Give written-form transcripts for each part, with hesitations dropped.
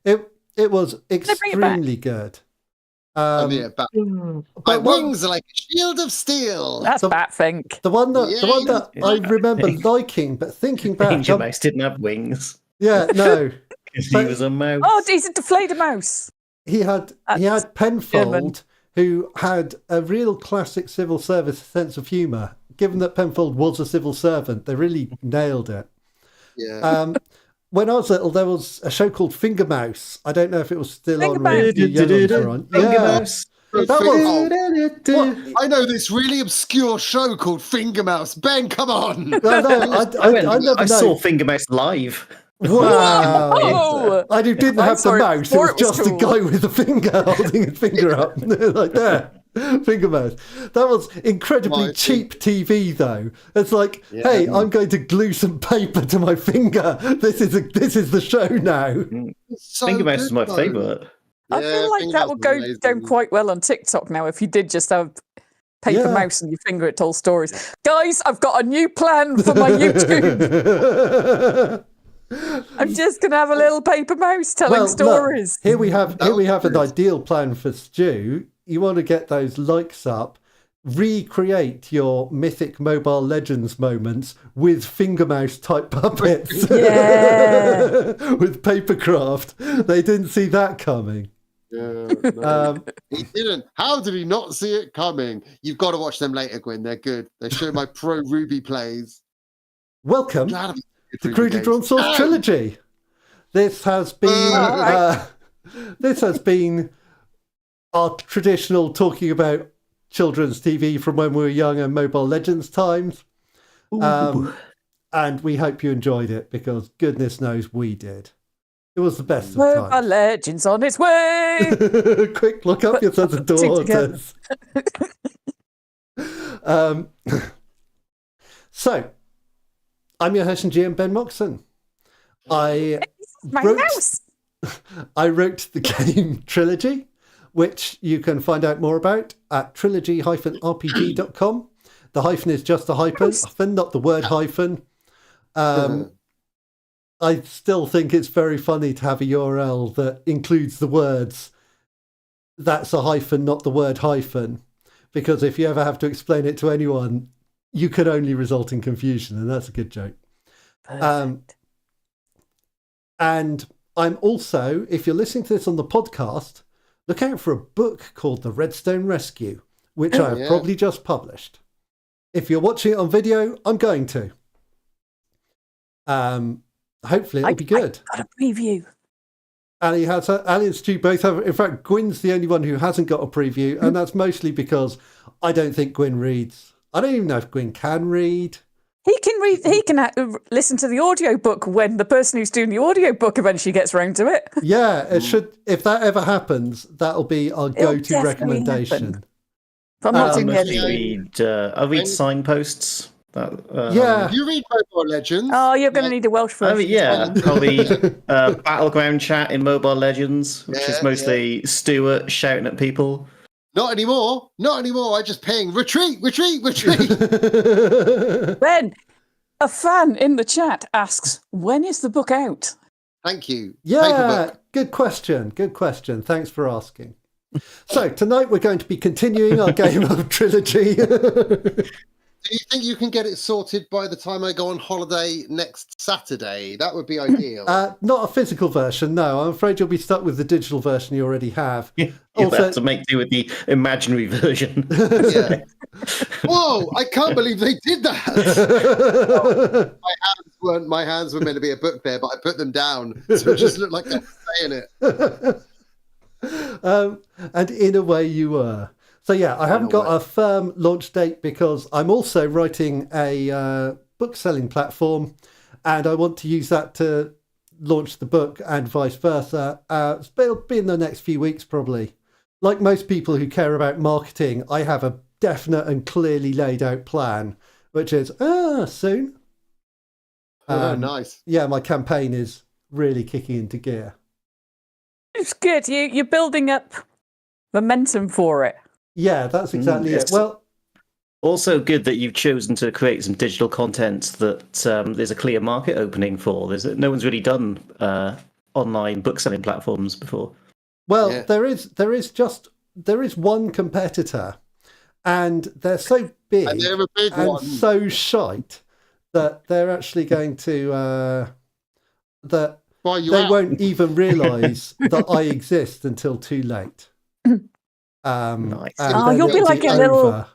It was bring it back? extremely good. I mean, my wings are like a shield of steel. That's Batfink. The one that I remember liking, but thinking back, Danger Mouse didn't have wings. Yeah, no, because he was a mouse. Oh, he's a deflated mouse. He had Penfold, who had a real classic civil service sense of humour. Given that Penfold was a civil servant, they really nailed it. Yeah. When I was little, there was a show called Finger Mouse. I don't know if it was still on. Finger Mouse. I know this really obscure show called Finger Mouse. Ben, come on. I saw Finger Mouse live. Wow. Whoa. I didn't have the mouse. It was just a guy with a finger holding his finger up. Like there. Finger Mouse. That was incredibly cheap TV, though. It's like, hey, I'm going to glue some paper to my finger. This is the show now. Finger Mouse is my favourite. I feel like that would go down quite well on TikTok now if you did just have paper mouse and you finger it told stories. Guys, I've got a new plan for my YouTube. I'm just gonna have a little paper mouse telling stories. Look, here we have an ideal plan for Stu. You want to get those likes up, recreate your mythic Mobile Legends moments with finger mouse type puppets. Yeah. With papercraft. They didn't see that coming. Yeah, no. He didn't. How did he not see it coming? You've got to watch them later, Gwyn. They're good. They show my pro Ruby plays. Welcome to Crudely Drawn Source Trilogy. This has been our traditional talking about children's TV from when we were young and Mobile Legends times. And we hope you enjoyed it, because goodness knows we did. It was the best of times. Mobile Legends on its way. Quick, look up your sons and daughters. So, I'm your host and GM, Ben Moxon. I wrote the game Trilogy, which you can find out more about at trilogy-rpg.com. The hyphen is just a hyphen, not the word hyphen. I still think it's very funny to have a URL that includes the words, that's a hyphen, not the word hyphen. Because if you ever have to explain it to anyone, you can only result in confusion, and that's a good joke. And I'm also, if you're listening to this on the podcast, look out for a book called The Redstone Rescue, which I have probably just published. If you're watching it on video, I'm going to. Hopefully it'll be good. I got a preview. Ali and Stu both have. In fact, Gwyn's the only one who hasn't got a preview, and that's mostly because I don't think Gwyn reads. I don't even know if Gwyn can read. He can read. He can listen to the audiobook when the person who's doing the audiobook eventually gets round to it. Yeah, it should. If that ever happens, that'll be our go-to recommendation. But I'm not doing I read signposts. You read Mobile Legends. Oh, you're going to need a Welsh version. I'll read Battleground chat in Mobile Legends, which is mostly Stuart shouting at people. Not anymore. I just ping, retreat. Ben, a fan in the chat asks, when is the book out? Thank you. Yeah, good question. Thanks for asking. So tonight we're going to be continuing our game of Trilogy. Do you think you can get it sorted by the time I go on holiday next Saturday? That would be ideal. Not a physical version, no. I'm afraid you'll be stuck with the digital version you already have. You'll have to make do with the imaginary version. Whoa, I can't believe they did that. My hands were meant to be a book there, but I put them down. So it just looked like they're saying it. And in a way you were. So yeah, I haven't got a firm launch date because I'm also writing a book selling platform, and I want to use that to launch the book and vice versa. It'll be in the next few weeks probably. Like most people who care about marketing, I have a definite and clearly laid out plan, which is soon. Nice. Yeah, my campaign is really kicking into gear. It's good. You're building up momentum for it. Yeah, that's exactly it. Well, also good that you've chosen to create some digital content that there's a clear market opening for. No one's really done online book selling platforms before. Well, there is one competitor, and they're so big And they're a big and one. so shite that they're actually going to that they won't even realise that I exist until too late. Nice. You'll be like a little.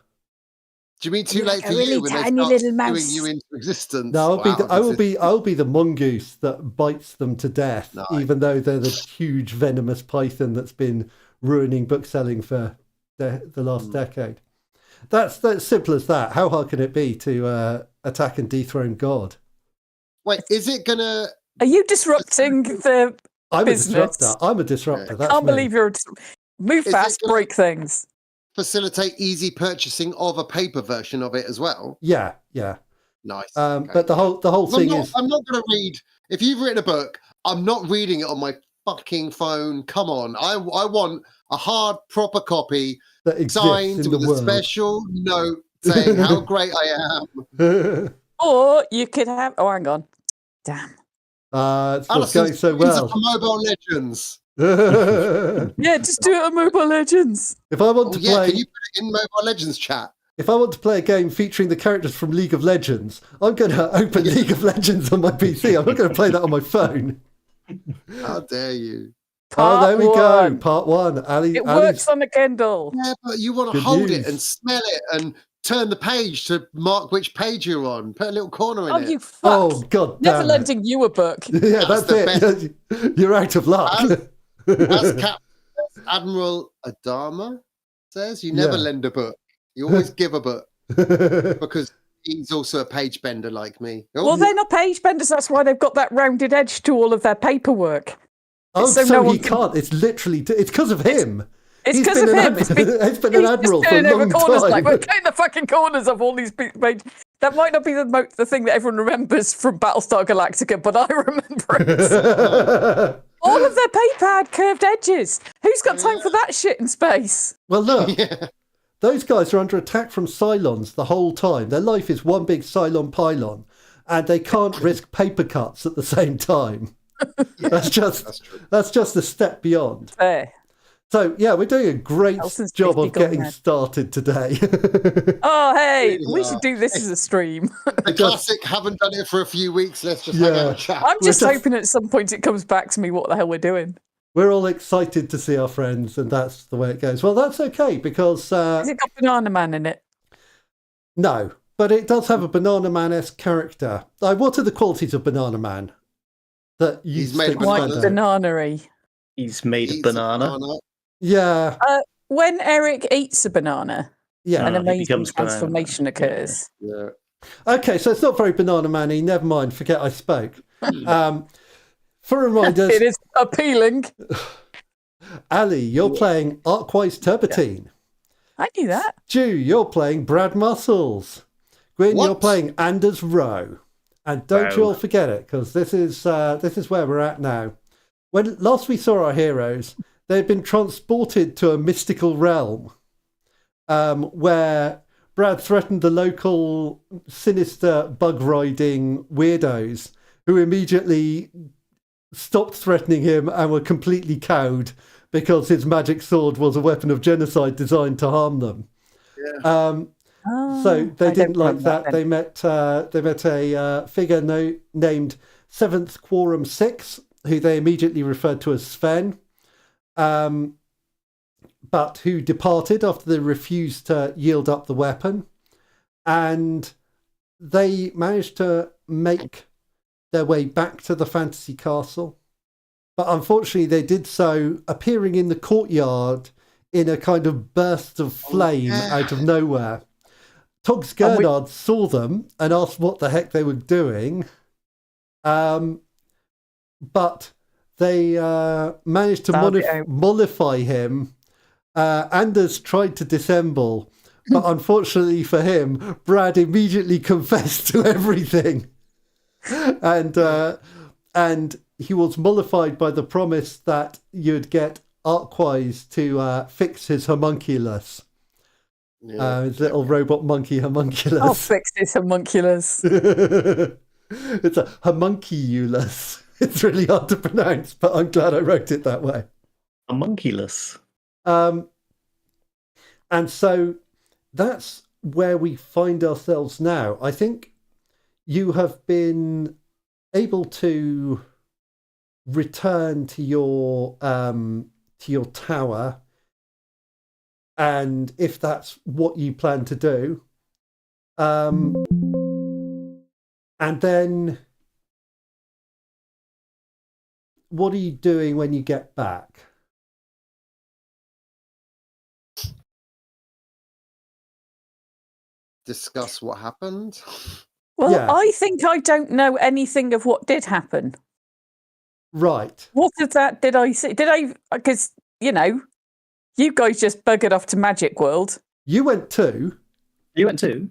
Do you mean too late for really you when they tiny start little mouse. spewing you into existence? No, I'll be the mongoose that bites them to death, even though they're the huge venomous python that's been ruining book selling for the last decade. That's simple as that. How hard can it be to attack and dethrone God? Wait, is it gonna? Are you disrupting the business? I'm a disruptor. I can't believe you're. Move fast, break things. Facilitate easy purchasing of a paper version of it as well. Yeah. Nice. But the whole thing is, I'm not going to read. If you've written a book, I'm not reading it on my fucking phone. Come on, I want a hard, proper copy that signed with a special note saying how great I am. Or you could have. Oh, hang on. Damn. It's not going so well. For Mobile Legends. Yeah, just do it on Mobile Legends. If I want to play, can you put it in Mobile Legends chat? If I want to play a game featuring the characters from League of Legends, I'm going to open League of Legends on my PC. I'm not going to play that on my phone. How dare you? There we go. Part 1. It works on the Kindle. Yeah, but you want to hold it and smell it and turn the page to mark which page you're on. Put a little corner in it. You fuck. Oh, God damn Never lending you a book. Yeah, that's it. You're out of luck. As Admiral Adama says, you never lend a book. You always give a book. Because he's also a page bender like me. Well, they're not page benders. That's why they've got that rounded edge to all of their paperwork. So he can't. It's literally... It's because of him. It's because of him. He's been an admiral for a long time. Like, we're cutting the fucking corners of all these pages. That might not be the thing that everyone remembers from Battlestar Galactica, but I remember it. All of their paper had curved edges. Who's got time for that shit in space? Well, look. Those guys are under attack from Cylons the whole time. Their life is one big Cylon pylon, and they can't risk paper cuts at the same time. That's just a step beyond. Fair. So, yeah, we're doing a great job of getting started today. Oh, hey, we should do this as a stream. The classic, haven't done it for a few weeks, let's just hang out and chat. I'm just hoping at some point it comes back to me what the hell we're doing. We're all excited to see our friends, and that's the way it goes. Well, that's okay, because... Has it got Banana Man in it? No, but it does have a Banana Man-esque character. What are the qualities of Banana Man? That he's made quite banana-y. He's made a banana. Yeah. When Eric eats a banana, an amazing transformation occurs. Yeah. Okay, so it's not very Banana Man-y. Never mind, forget I spoke. For reminders... It is appealing. Ali, you're playing Arkwise Turpentine. I knew that. Stu, you're playing Brad Muscles. Gwyn, you're playing Anders Rowe. And don't you all forget it, because this is where we're at now. When last we saw our heroes, they'd been transported to a mystical realm where Brad threatened the local sinister bug-riding weirdos who immediately stopped threatening him and were completely cowed because his magic sword was a weapon of genocide designed to harm them. Yeah. So they didn't like that. They met a figure named Seventh Quorum 6, who they immediately referred to as Sven, but who departed after they refused to yield up the weapon. And they managed to make their way back to the Ffantasy Castle. But unfortunately, they did so appearing in the courtyard in a kind of burst of flame out of nowhere. Togs Gernard saw them and asked what the heck they were doing. But they managed to mollify him. Anders tried to dissemble, but unfortunately for him, Brad immediately confessed to everything. And he was mollified by the promise that you'd get Arkwise to fix his homunculus. His little robot monkey homunculus. I'll fix his homunculus. It's a homunculus. It's really hard to pronounce, but I'm glad I wrote it that way. Homunculus. And so that's where we find ourselves now. I think you have been able to return to your tower, and if that's what you plan to do, and then what are you doing when you get back? Discuss what happened. Well, Yeah. I think I don't know anything of what did happen. Right. What of that did I see? Did I? Because, you guys just buggered off to Magic World. You went too. You went too?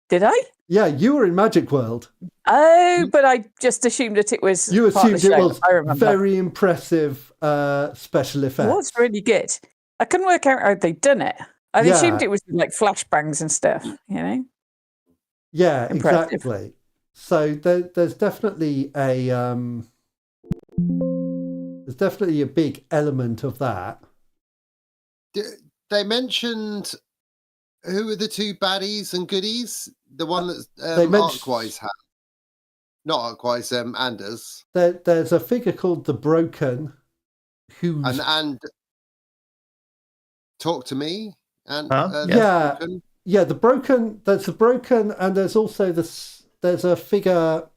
Did I? Yeah, you were in Magic World. Oh, but I just assumed that it was. You part of assumed the it show. was I remember. very impressive special effects. It was really good. I couldn't work out how they'd done it. I Yeah. assumed it was like flashbangs and stuff, Yeah, Impressive. exactly. So there's definitely a big element of that. They mentioned who were the two baddies and goodies? The one that They mentioned- Arkwise had. Not Arkwise, Anders. There's a figure called the Broken, who's And talk to me. And yeah. Broken. Yeah, the Broken. There's the Broken, and there's also there's a figure,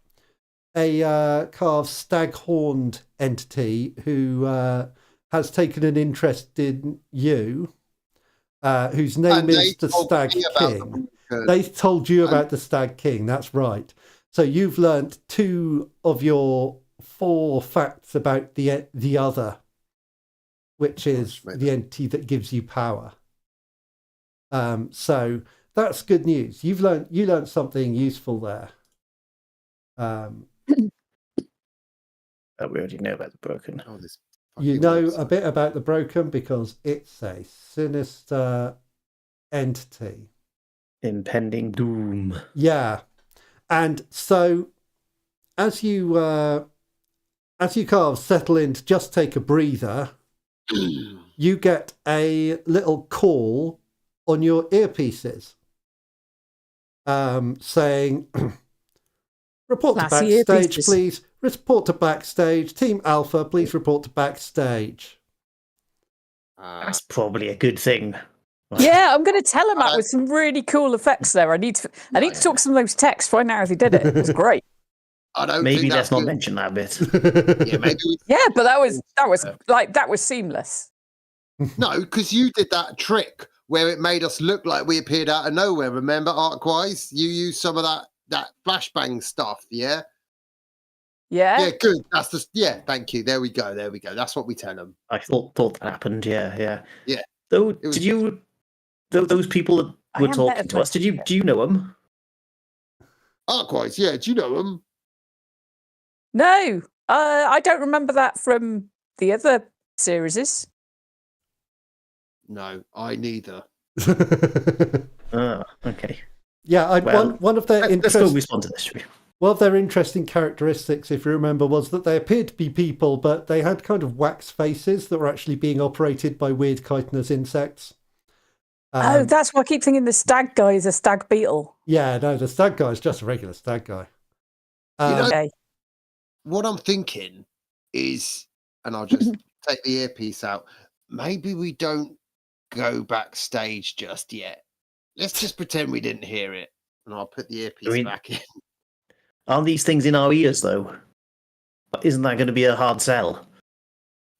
a carved stag-horned entity who has taken an interest in you, whose name And is they the told Stag me about the King. Broken. They told you about the Stag King. That's right. So you've learnt 2 of your 4 facts about the other, which is the entity that gives you power. So that's good news. You learned something useful there. We already know about the Broken. You know a bit about the Broken because it's a sinister entity. Impending doom. Yeah. And so as you kind of settle in to just take a breather, you get a little call on your earpieces saying, report to Classy backstage, earpieces. please. Report to backstage. Team Alpha, please report to backstage. That's probably a good thing. Yeah, I'm going to tell him that with some really cool effects there. I need to talk some of those texts, find out how they did it. It was great. I don't Maybe think let's that's not good. mention that bit. Yeah, maybe Yeah, but that was seamless. no, because you did that trick where it made us look like we appeared out of nowhere. Remember, Arkwise? You used some of that flashbang stuff, yeah? Yeah. Yeah, good. That's just thank you. There we go. That's what we tell them. I thought that happened. Yeah. Yeah. Though, those people that were talking to us? Do you know them? Arkwise, yeah. Do you know them? No, I don't remember that from the other series. No, I neither. Okay. Yeah, one of their let's go respond to this. One of their interesting characteristics, if you remember, was that they appeared to be people, but they had kind of wax faces that were actually being operated by weird chitinous insects. That's why I keep thinking the stag guy is a stag beetle. Yeah, no, the stag guy is just a regular stag guy. Okay. What I'm thinking is, and I'll just take the earpiece out, maybe we don't go backstage just yet. Let's just pretend we didn't hear it. And I'll put the earpiece back in. Aren't these things in our ears, though? Isn't that going to be a hard sell?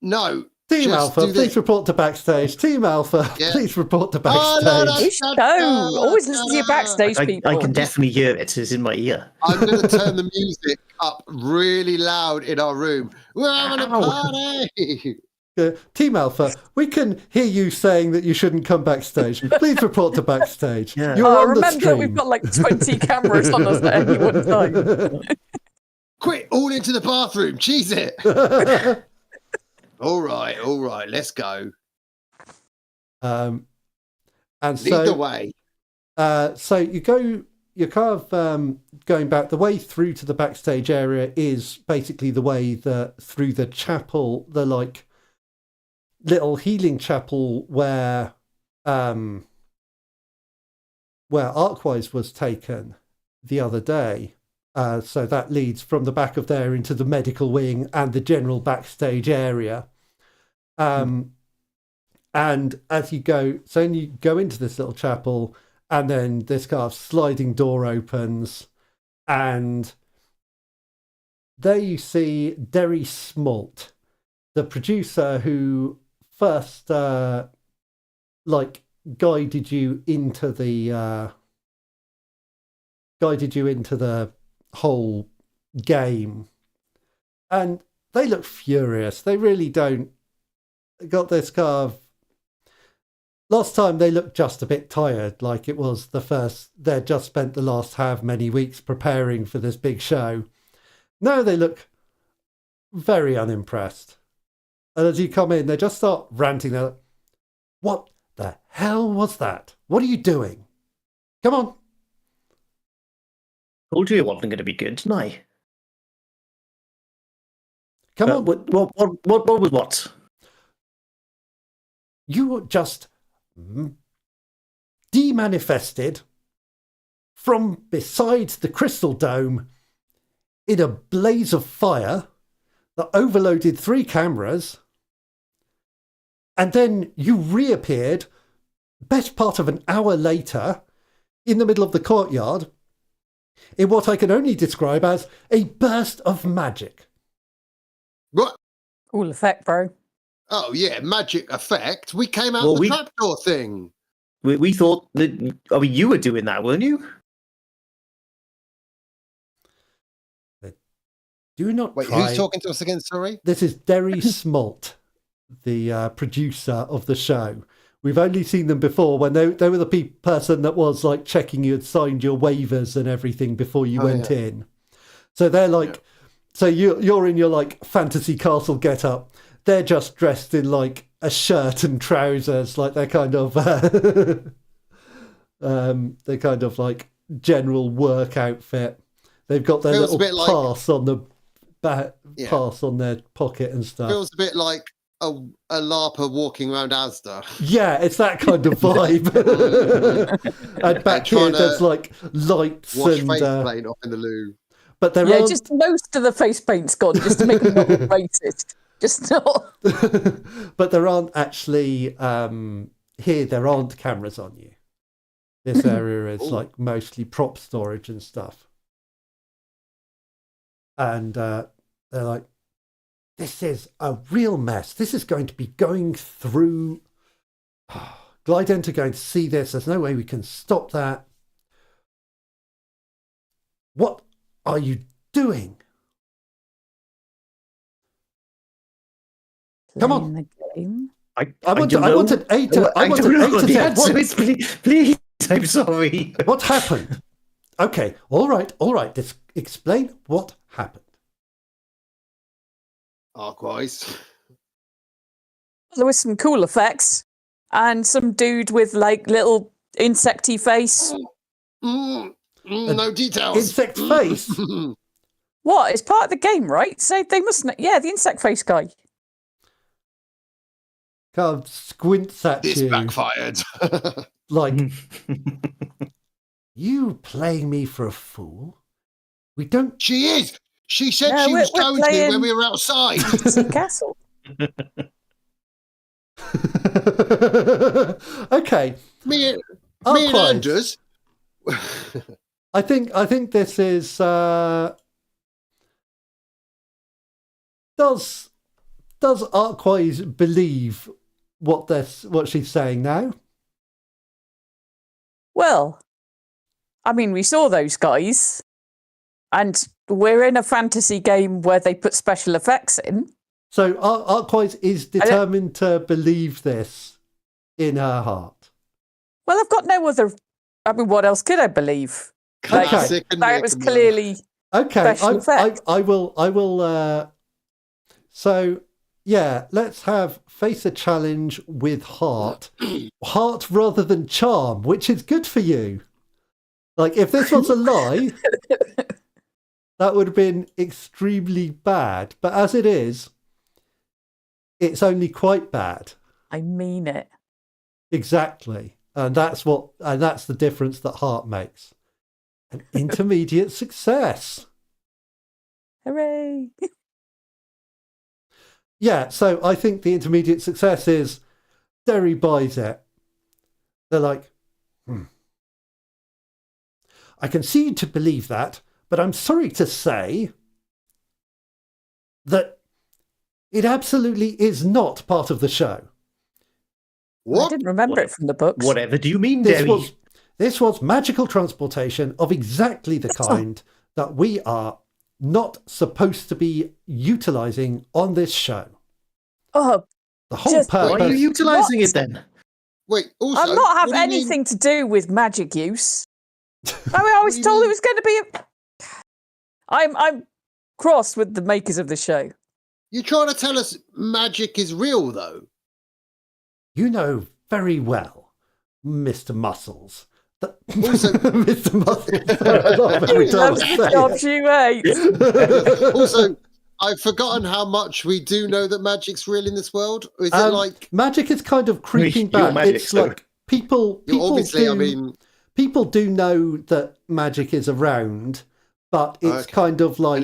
No. Team Alpha, please report to backstage. Team Alpha, please report to backstage. Always listen to your backstage people. I can definitely hear it. It's in my ear. I'm going to turn the music up really loud in our room. We're having a party. Team Alpha, we can hear you saying that you shouldn't come backstage. Please report to backstage. Yeah. You're on the remember stream. we've got like 20 cameras on us at any one time. Quick, all into the bathroom. Cheese it. All right, let's go. And Lead the way. So you go you're kind of going back. The way through to the backstage area is basically the way through the chapel, the like little healing chapel where Arkwise was taken the other day. So that leads from the back of there into the medical wing and the general backstage area. And as you go into this little chapel, and then this kind of sliding door opens, and there you see Derry Smalt, the producer who first guided you into the whole game. And they look furious. They really don't got this kind of... Last time they looked just a bit tired, like it was they'd just spent the last many weeks preparing for this big show. Now they look very unimpressed. And as you come in, they just start ranting. They're like, what the hell was that? What are you doing? Come on. Told you it wasn't going to be good, didn't I? Come on. What was what? You were just demanifested from beside the Crystal Dome in a blaze of fire that overloaded 3 cameras, and then you reappeared best part of an hour later in the middle of the courtyard in what I can only describe as a burst of magic. What? Cool effect, bro. Oh, yeah, magic effect. We came out the trapdoor thing. We thought that... I mean, you were doing that, weren't you? Do not Wait, try. Who's talking to us again, sorry? This is Derry Smalt, the producer of the show. We've only seen them before when they were the person that was like checking you had signed your waivers and everything before you went in. So they're like... So you're in your like Ffantasy Ccastle get up. They're just dressed in like a shirt and trousers, like they're kind of they're kind of like general work outfit. They've got their little pass on the back, pass on their pocket and stuff. Feels a bit like a LARPer walking around Asda. Yeah, it's that kind of vibe. And back here, there's like lights wash and face paint off in the loo. But there just most of the face paint's gone, just to make them not racist. Just not. But there aren't actually here. There aren't cameras on you. This area is like mostly prop storage and stuff. And they're like, "This is a real mess. This is going to be going through. Glident are going to see this. There's no way we can stop that. What are you doing? Come on. The game. I want an A to Z. Please, I'm sorry. What happened? Okay, all right. Let's explain what happened. Arkwise. There was some cool effects and some dude with like little insecty face. No details. Insect face. What? It's part of the game, right? So they must know. Yeah, the insect face guy. Kind of squints at This you. backfired. Like, you playing me for a fool? We don't... She is. She said she was going to me when we were outside. Ffantasy Ccastle. Okay. Me and Anders. I think this is does Arkwise believe what she's saying now? Well, I mean, we saw those guys, and we're in a fantasy game where they put special effects in. So Arkwise is determined to believe this in her heart. Well, I've got no other... I mean, what else could I believe? Classic. That was clearly special effects. I will. So, yeah, let's face a challenge with heart. Heart rather than charm, which is good for you. Like, if this was a lie, that would have been extremely bad. But as it is, it's only quite bad. I mean it. Exactly. And that's the difference that Heart makes. An intermediate success. Hooray! Yeah, so I think the intermediate success is Derry buys it. They're like, I concede to believe that, but I'm sorry to say that it absolutely is not part of the show. What? I didn't remember it from the books. Whatever do you mean, Derry? This was magical transportation of exactly the kind that we are not supposed to be utilising on this show. Oh, the whole purpose. Why are you utilising it then? Wait, also, I'm not have anything to do with magic use. I was told it was going to be I'm cross with the makers of the show. You're trying to tell us magic is real, though? You know very well, Mr. Muscles. Also, Mr. Muscles. Also, I've forgotten how much we do know that magic's real in this world. Or is it like magic is kind of creeping back? It's like people obviously, people do know that magic is around, but it's kind of like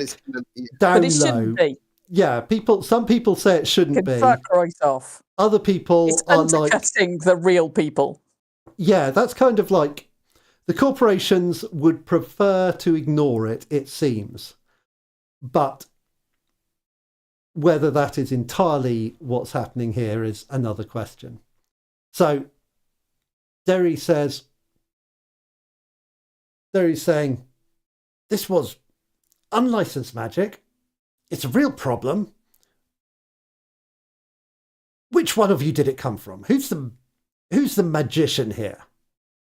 down but it shouldn't low. Be. Yeah, some people say it shouldn't be. Fuck right off. Other people are like the real people. Yeah, that's kind of like the corporations would prefer to ignore it, it seems. But whether that is entirely what's happening here is another question. So Derry's saying, this was unlicensed magic. It's a real problem. Which one of you did it come from? Who's the magician here?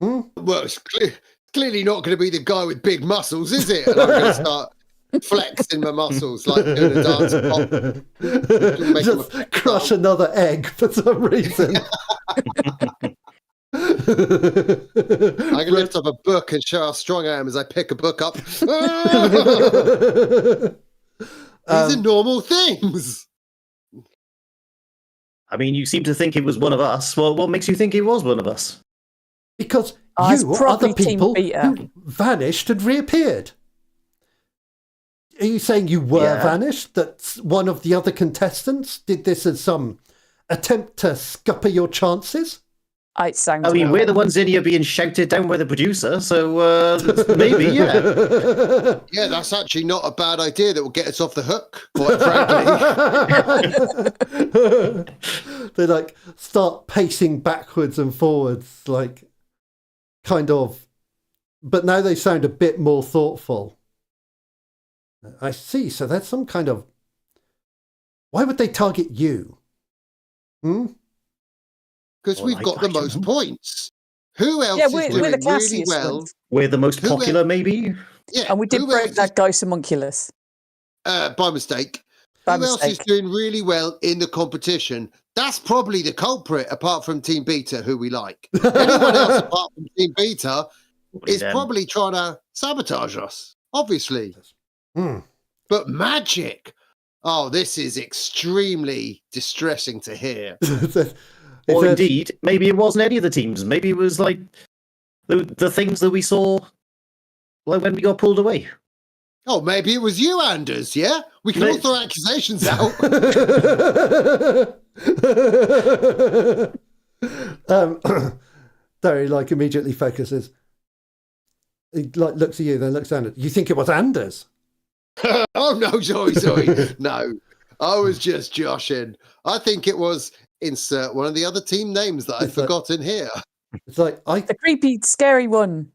Well, it's clearly not going to be the guy with big muscles, is it? And I'm going to start flexing my muscles like doing a dance pop. Just crush another egg for some reason. I can lift up a book and show how strong I am as I pick a book up. These are normal things. I mean, you seem to think it was one of us. Well, what makes you think it was one of us? Because you or other people who vanished and reappeared. Are you saying you were vanished? That one of the other contestants did this as some attempt to scupper your chances? It sounds. I mean, we're the ones in here being shouted down by the producer, so maybe, yeah. Yeah, that's actually not a bad idea. That will get us off the hook, quite frankly. They like start pacing backwards and forwards, like kind of, but now they sound a bit more thoughtful. I see. So that's some kind of. Why would they target you? Because we've got the most points. Who else is doing really well? We're the most popular, maybe? Yeah. And we did break that guy's homunculus. By mistake. Who else is doing really well in the competition? That's probably the culprit, apart from Team Beta, who we like. Anyone else apart from Team Beta is probably trying to sabotage us, obviously. But magic. Oh, this is extremely distressing to hear. Or indeed, maybe it wasn't any of the teams. Maybe it was like the things that we saw like when we got pulled away. Oh, maybe it was you, Anders, yeah? We can all throw accusations out. Derry immediately focuses. He looks at you, then looks down at you. Think it was Anders? Oh, no, sorry. No, I was just joshing. I think it was... Insert one of the other team names that I've forgotten here. It's like the creepy, scary one.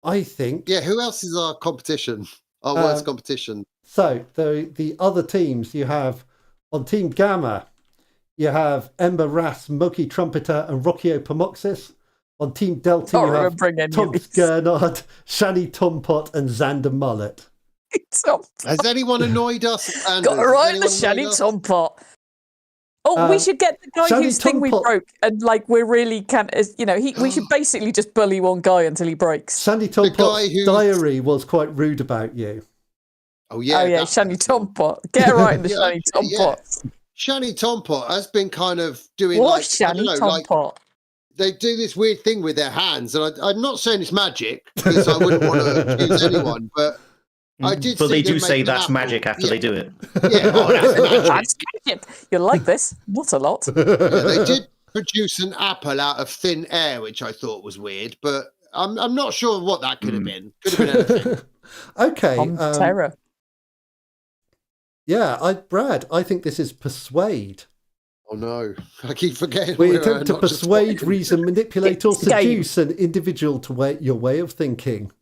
I think. Yeah, who else is our competition? Our worst competition. So the other teams you have on Team Gamma, you have Ember Rass, Moki Trumpeter, and Rockio Pomoxis. On Team Delta, you have Tonks Gernard, Shani Tompot, and Xander Mullet. Has anyone annoyed us? Got right, the Shani Tompot. Oh, we should get the guy Shani whose thing we Tompot- broke, and like we're really we should basically just bully one guy until he breaks. Sandy Tompot's diary was quite rude about you. Oh yeah, Shani Tompot. Get it right in the Shani Tompot. Yeah. Shani Tompot has been kind of doing Shani Tompot? They do this weird thing with their hands, and I'm not saying it's magic because I wouldn't want to accuse anyone, but I did. But they do say that's magic after they do it. Yeah, that's magic. You'll like this. Not a lot. Yeah, they did produce an apple out of thin air, which I thought was weird, but I'm not sure what that could have been. Could have been anything. Okay. Terror. Yeah, Brad, I think this is persuade. Oh no, I keep forgetting. We attempt to persuade, reason, manipulate, or seduce an individual to your way of thinking.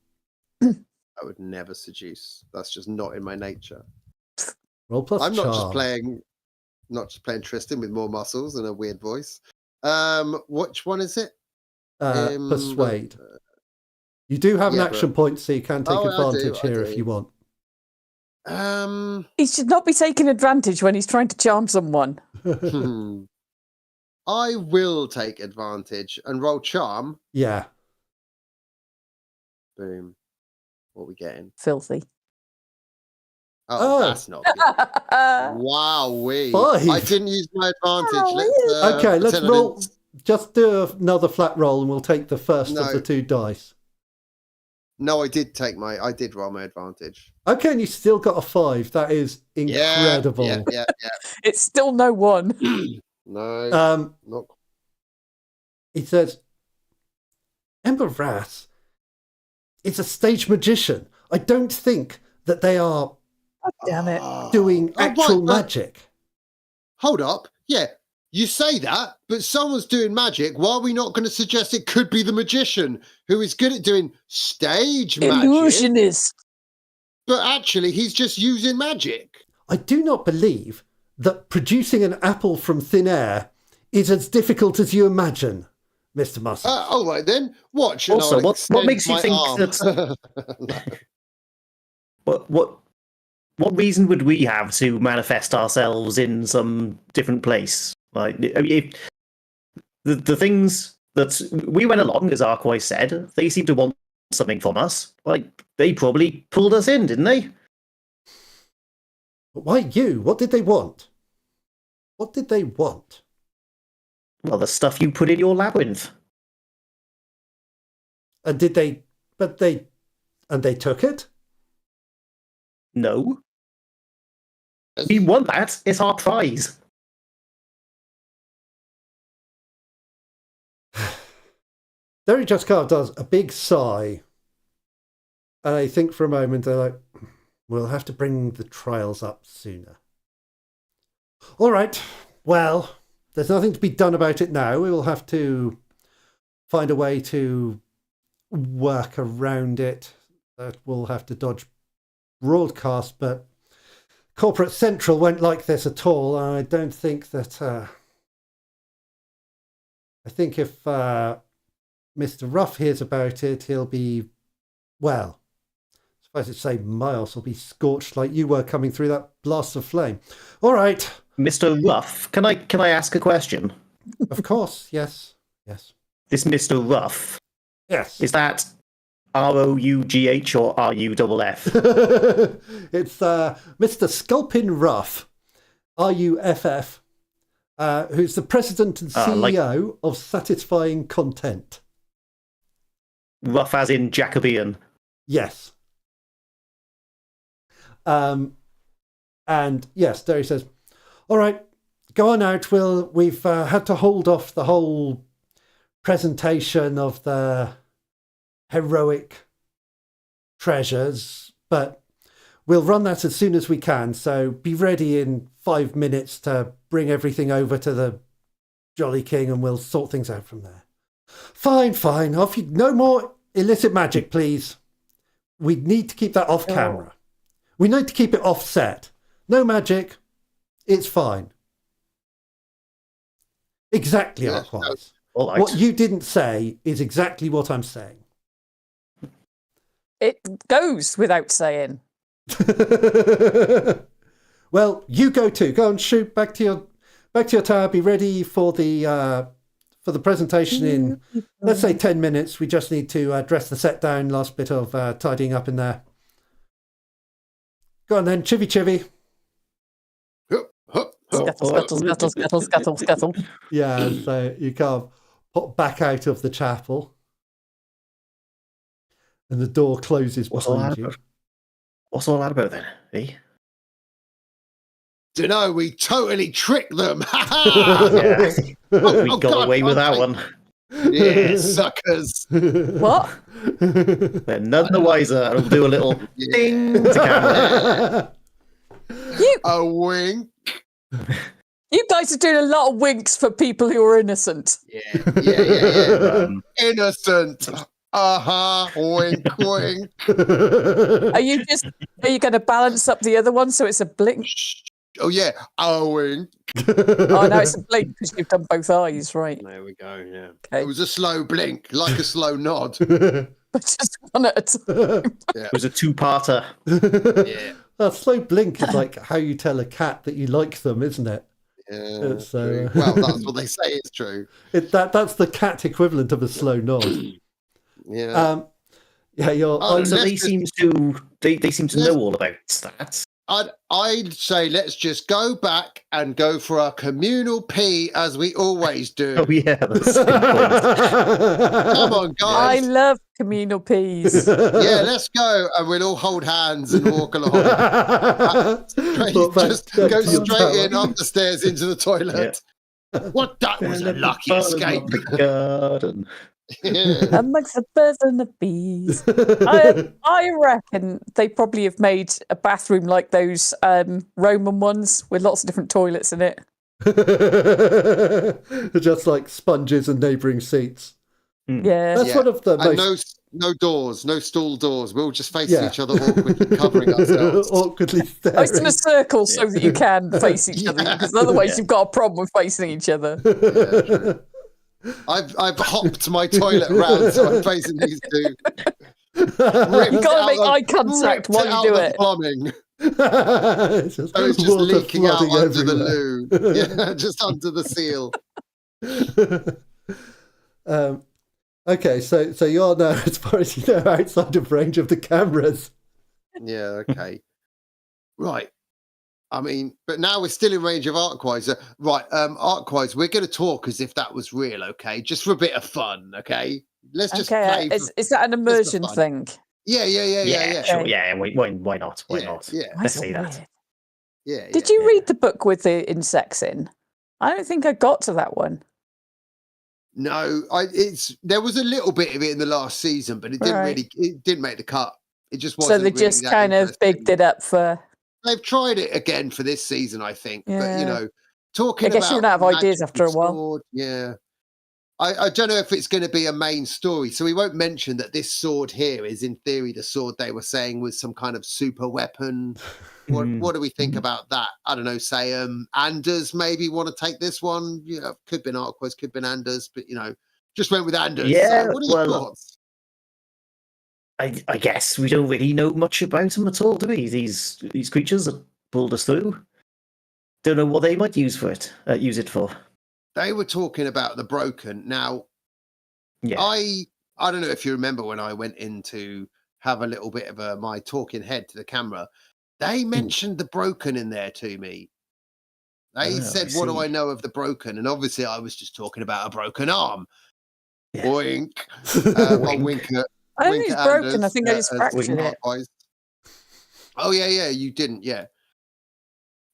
I would never seduce. That's just not in my nature. Roll plus I'm charm. not just playing Tristan with more muscles and a weird voice. Which one is it? Persuade. You do have an action point, so you can take advantage here if you want. He should not be taking advantage when he's trying to charm someone. I will take advantage and roll charm. Yeah. Boom. What are we getting? Filthy. Oh, that's not good. Wow-wee. 5. I didn't use my advantage. Let's roll. Just do another flat roll and we'll take the first of the 2 dice. No, I did roll my advantage. Okay, and you still got a 5. That is incredible. Yeah. It's still no 1. No. Not... It says, Ember Wrath is a stage magician. I don't think that they are damn it. doing actual magic. Hold up. Yeah, you say that, but someone's doing magic. Why are we not going to suggest it could be the magician who is good at doing stage magic? Illusionist. But actually, he's just using magic. I do not believe that producing an apple from thin air is as difficult as you imagine, Mr. Muscle. All right, then. Watch. Also, what makes you think that... What reason would we have to manifest ourselves in some different place? Like, if the things that we went along, as Arkwise said, they seem to want something from us. Like, they probably pulled us in, didn't they? But why you? What did they want? What did they want? Well, the stuff you put in your labyrinth. And did they? And they took it? No. We want that. It's our prize. Derry just kind of does a big sigh. And I think for a moment, they're like, we'll have to bring the trials up sooner. All right. Well, there's nothing to be done about it now. We will have to find a way to work around it. That we'll have to dodge broadcast, but Corporate Central won't like this at all. I don't think that... I think if Mr. Ruff hears about it, he'll be... Well, I suppose it's say Miles will be scorched like you were coming through that blast of flame. All right. Mr. Ruff, can I ask a question? Of course, yes. This Mr. Ruff. Yes. Is that ROUGH or RUFF? It's Mr. Sculpin Ruff, RUFF, who's the president and CEO of Satisfying Content. Ruff as in Jacobean. Yes. And yes, Derry says, all right, go on out. We've had to hold off the whole presentation of the heroic treasures, but we'll run that as soon as we can. So be ready in 5 minutes to bring everything over to the Jolly King and we'll sort things out from there. Fine. Off you. No more illicit magic, please. We need to keep that off camera. We need to keep it offset. No magic. It's fine. Exactly, Arkwise. Right. What you didn't say is exactly what I'm saying. It goes without saying. Well, you go too. Go and shoot back to back to your tower. Be ready for the presentation in, let's say, 10 minutes. We just need to dress the set down. Last bit of tidying up in there. Go on then, chivvy. Scuttle. Yeah, so you can't pop back out of the chapel. And the door closes behind you. What's all that about then, eh? Dunno, we totally tricked them. Yeah. We got away with that one. Yeah, suckers. What? They're none the wiser. And we'll do a little ding to camera. A wink. You guys are doing a lot of winks for people who are innocent. Yeah. Innocent. Wink, wink. Are you going to balance up the other one so it's a blink? Oh yeah, a wink. Oh no, it's a blink because you've done both eyes, right? There we go. Yeah, okay. It was a slow blink, like a slow nod. But just one at a time. It was a two-parter. Yeah. A slow blink is like how you tell a cat that you like them, isn't it? Yeah. Well, that's what they say is true. That's the cat equivalent of a slow nod. Yeah. So they seem to know all about stats. I'd say let's just go back and go for our communal pee as we always do. Oh yeah, that's a good point. Come on, guys. I love communal peas. Yeah, let's go, and we'll all hold hands and walk along. Just go straight in up the stairs into the toilet. Yeah. What? That was a lucky escape. The garden. Amongst the birds and the bees. I reckon they probably have made a bathroom like those Roman ones with lots of different toilets in it. Just like sponges and neighbouring seats. Yeah. That's one of the most... No doors, no stall doors. We're all just facing each other awkwardly, covering ourselves. Awkwardly staring. It's in a circle so that you can face each other, because otherwise you've got a problem with facing each other. Yeah, true. I've hopped my toilet round so I'm facing these two. You've got to make eye contact while you do it. Plumbing. So it's just leaking out under the loo. Yeah, just under the seal. Okay, so you're now, as far as you know, outside of range of the cameras. Yeah, okay. Right. I mean, but now we're still in range of Arkwise. Right, Arkwise, we're going to talk as if that was real, okay? Just for a bit of fun, okay? Let's just play. Is that an immersion thing? Yeah. Sure, yeah. Why not? Why not? Yeah. Let's see that. Yeah. Did you read the book with the insects in? I don't think I got to that one. No, there was a little bit of it in the last season, but it didn't make the cut. It just wasn't. So they just kind of bigged it up for. They've tried it again for this season, I think. Yeah. But talking about. I guess you run out of ideas after a while. Sword, yeah. I don't know if it's going to be a main story, so we won't mention that this sword here is, in theory, the sword they were saying was some kind of super weapon. What do we think about that? I don't know. Say, Anders maybe want to take this one. Could have been Arkwise, could have been Anders, but just went with Anders. Yeah. What are your thoughts? I guess we don't really know much about them at all, do we? These creatures that pulled us through. Don't know what they might use it for. They were talking about the broken. Now, yeah. I don't know if you remember when I went in to have a little bit of my talking head to the camera. They mentioned the broken in there to me. They said, "What do I know of the broken?" And obviously, I was just talking about a broken arm. Yeah. Boink. Wink at. I don't think it's broken. I think I just fractured it. Oh yeah, you didn't, yeah.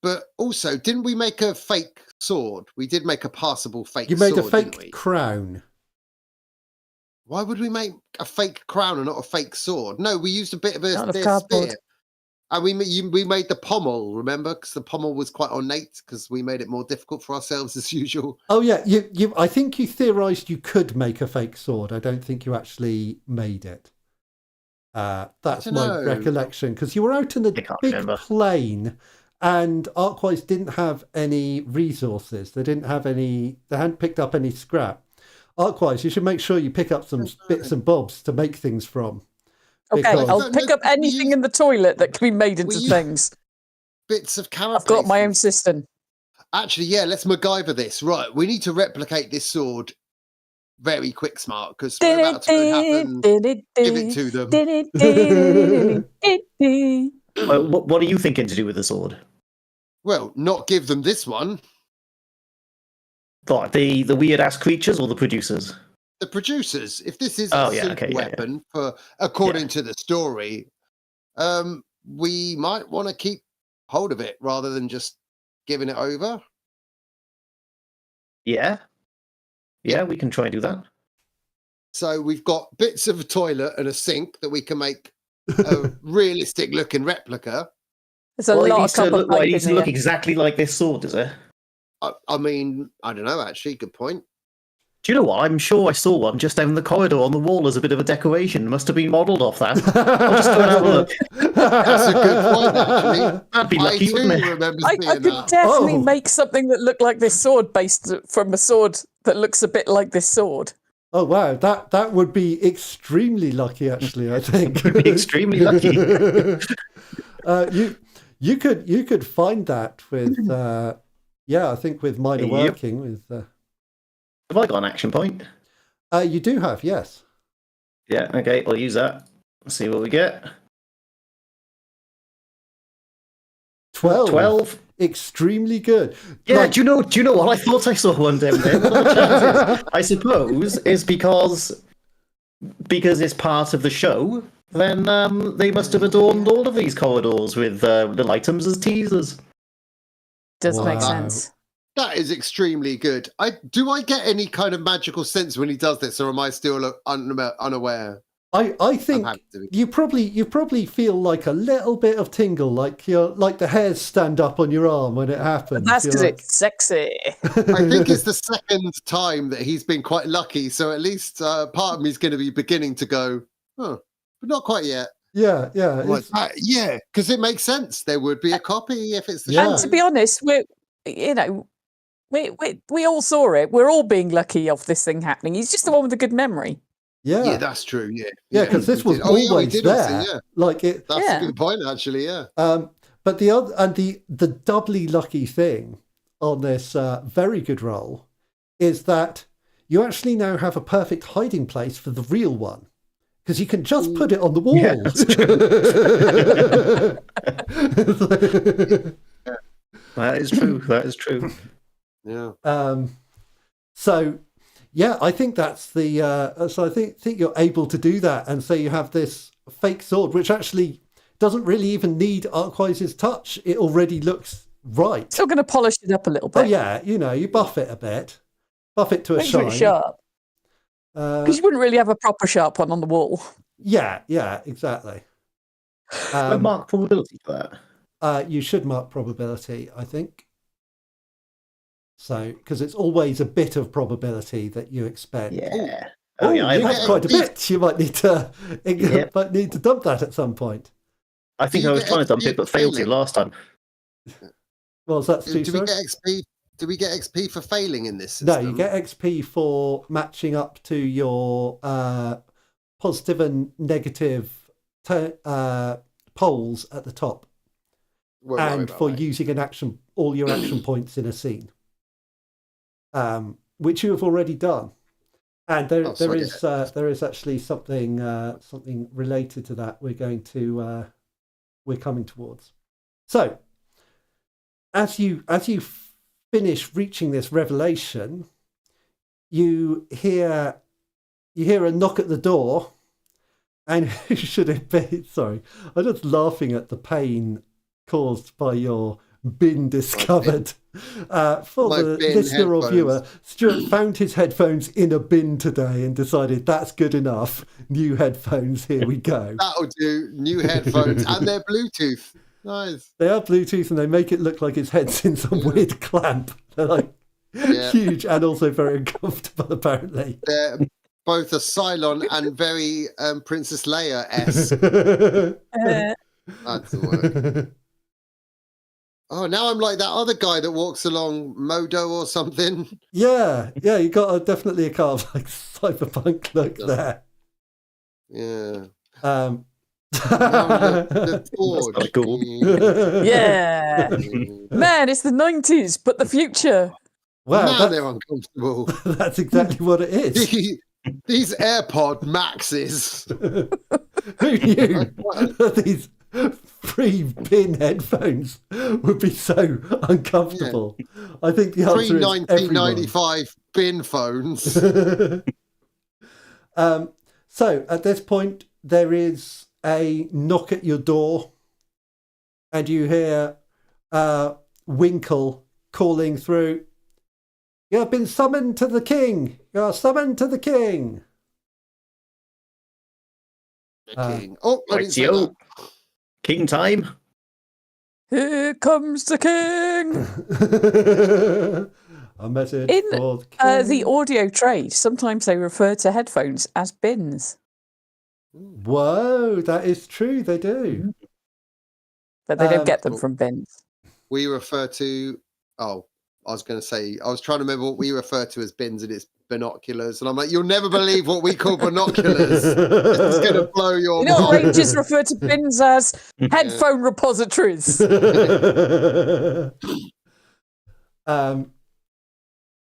But also, didn't we make a fake sword? We did make a passable fake sword. You made a fake crown. Why would we make a fake crown and not a fake sword? No, we used a bit of a cardboard. spear. And we made the pommel, remember? Because the pommel was quite ornate, because we made it more difficult for ourselves as usual. Oh yeah, I think you theorised you could make a fake sword. I don't think you actually made it. That's my recollection, because you were out in the big plain, and Arkwise didn't have any resources. They hadn't picked up any scrap. Arkwise, you should make sure you pick up some bits and bobs to make things from. Okay, I'll pick up anything in the toilet that can be made into things. Bits of carapace. I've got my own system. Actually, yeah, let's MacGyver this. Right, we need to replicate this sword very quick, smart, because we're about to happen. Give it to them. What are you thinking to do with the sword? Well, not give them this one. What, the weird-ass creatures or the producers? The producers. If this is a super weapon, for according to the story, we might want to keep hold of it rather than just giving it over. Yeah, we can try and do that. So we've got bits of a toilet and a sink that we can make a realistic-looking replica. There's a lot of copper pipe it needs in to look here. exactly like this sword, does it? I mean, I don't know, actually. Good point. Do you know what? I'm sure I saw one just down the corridor on the wall as a bit of a decoration. Must have been modelled off that. I'll just go and have a look. That's a good point, actually. That'd be lucky, wouldn't it? I could definitely make something that looked like this sword based from a sword that looks a bit like this sword. Oh wow, that would be extremely lucky, actually. I think would be extremely lucky. You could find that with I think with minor working with. Have I got an action point? You do have, yes. Yeah. Okay, I'll use that. Let's see what we get. 12. Extremely good. Yeah, do you know what? I thought I saw one down there. I suppose is because it's part of the show, then they must have adorned all of these corridors with little items as teasers. Does make sense. That is extremely good. Do I get any kind of magical sense when he does this, or am I still unaware? I think you probably feel like a little bit of tingle, like the hairs stand up on your arm when it happens. That's because it's sexy. I think it's the second time that he's been quite lucky, so at least part of me is going to be beginning to go, but not quite yet. Yeah. Because it makes sense. There would be a copy if it's the show. And to be honest, we all saw it. We're all being lucky of this thing happening. He's just the one with a good memory. Yeah, that's true. Yeah, because this was always there. Like it. That's a good point, actually. Yeah. But the doubly lucky thing on this very good roll is that you actually now have a perfect hiding place for the real one, because you can just put it on the wall. Yeah, that's true. That is true. Yeah. So. Yeah, I think that's the. So I think you're able to do that, and so you have this fake sword, which actually doesn't really even need Arkwise's touch. It already looks right. Still going to polish it up a little bit. Oh yeah, you buff it a bit, buff it to a shine. Make it sharp. Because you wouldn't really have a proper sharp one on the wall. Yeah, exactly. Mark probability for that. You should mark probability, I think. So, because it's always a bit of probability that you expect. Yeah. That's quite a bit. You might need to dump that at some point. I think I was trying to dump it, but failed to last time. Well, that's do we get XP? Do we get XP for failing in this No, system? you get XP for matching up to your positive and negative polls at the top, and for using all your action points in a scene. Which you have already done, and there is actually something related to that we're coming towards. So, as you finish reaching this revelation, you hear a knock at the door, and who should it be? Sorry, I'm just laughing at the pain caused by your been discovered. For the listener or viewer, Stuart found his headphones in a bin today and decided that's good enough. New headphones, here we go. That'll do. New headphones, and they're Bluetooth. Nice. They are Bluetooth, and they make it look like his head's in some weird clamp. They're like huge and also very uncomfortable, apparently. They're both a Cylon and very Princess Leia-esque. That's the word. Oh, now I'm like that other guy that walks along Modo or something. Yeah, you got definitely a kind of like cyberpunk look there. Yeah. Now the forge. That's cool. Yeah. Man, it's the 90s, but the future. Wow, Now they're uncomfortable. that's exactly what it is. These AirPod Maxes. Who knew that these free-pin headphones would be so uncomfortable? Yeah. I think the answer is $19.95 bin phones. So at this point, there is a knock at your door, and you hear Winkle calling through. You have been summoned to the king. You are summoned to the king. King. Oh, I didn't say that. King time. Here comes the king. A message in for the king. The audio trade, sometimes they refer to headphones as bins. Whoa, that is true. They do. But they don't get them from bins. We refer to... Oh, I was going to say... I was trying to remember what we refer to as bins, and it's binoculars. And I'm like, you'll never believe what we call binoculars. This is going to blow your mind. What Rangers refer to bins as? Headphone repositories.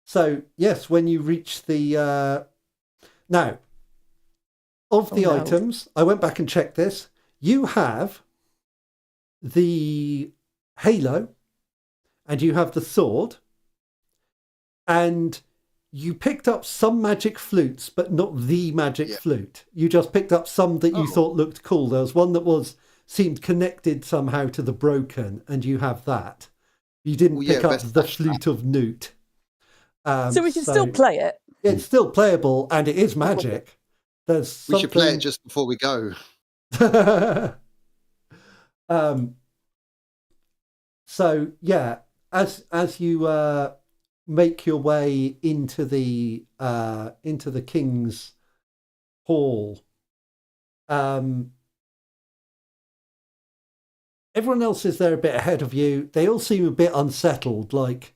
So, yes, when you reach the... Now, of the items, I went back and checked this. You have the halo, and you have the sword, and you picked up some magic flutes, but not the magic flute. You just picked up some that you thought looked cool. There was one that seemed connected somehow to the broken, and you have that. You didn't pick up the flute of Newt. So we can still play it. It's still playable, and it is magic. We should play it just before we go. So yeah, as you make your way into the king's hall, everyone else is there a bit ahead of you. They all seem a bit unsettled, like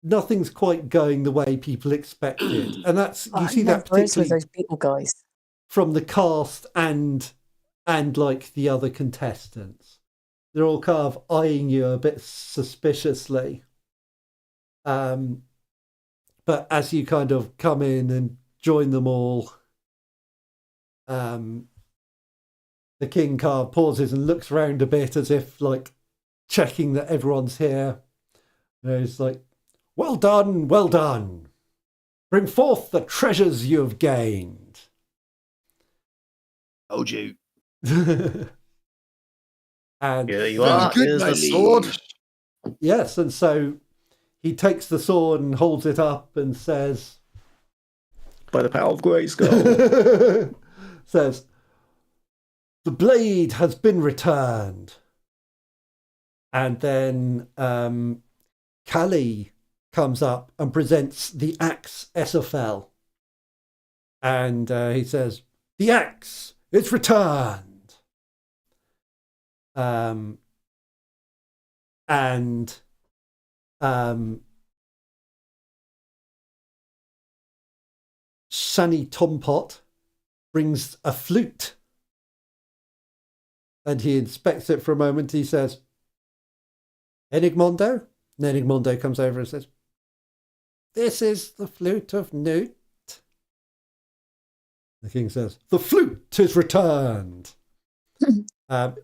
nothing's quite going the way people expected, and that's you see that particularly those people guys from the cast and like the other contestants. They're all kind of eyeing you a bit suspiciously. But as you kind of come in and join them all, the king kind of pauses and looks around a bit as if like checking that everyone's here. And he's like, well done, well done. Bring forth the treasures you have gained. Told you. And here you are. Here's the sword. Yes, and so he takes the sword and holds it up and says, by the power of Grayskull, says, the blade has been returned. And then Callie comes up and presents the axe Esopel. And he says, the axe is returned. And Sunny Tompot brings a flute, and he inspects it for a moment. He says, Enigmondo? And Enigmondo comes over and says, this is the flute of Newt. The king says, the flute is returned.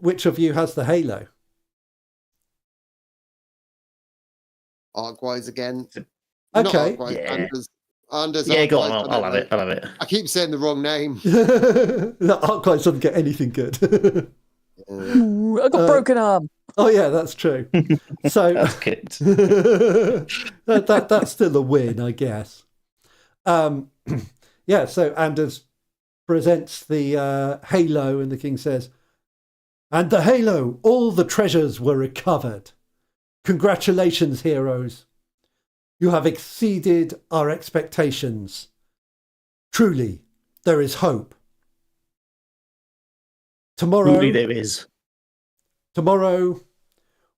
Which of you has the halo? Arkwise again. Okay. Anders, yeah, go on. I'll have it. I keep saying the wrong name. No, Arkwise doesn't get anything good. Ooh, I got broken arm. Oh yeah, that's true. So that's good. that's still a win, I guess. Yeah. So Anders presents the halo, and the king says, and the halo, all the treasures were recovered. Congratulations, heroes. You have exceeded our expectations. Truly, there is hope. Truly there is. Tomorrow,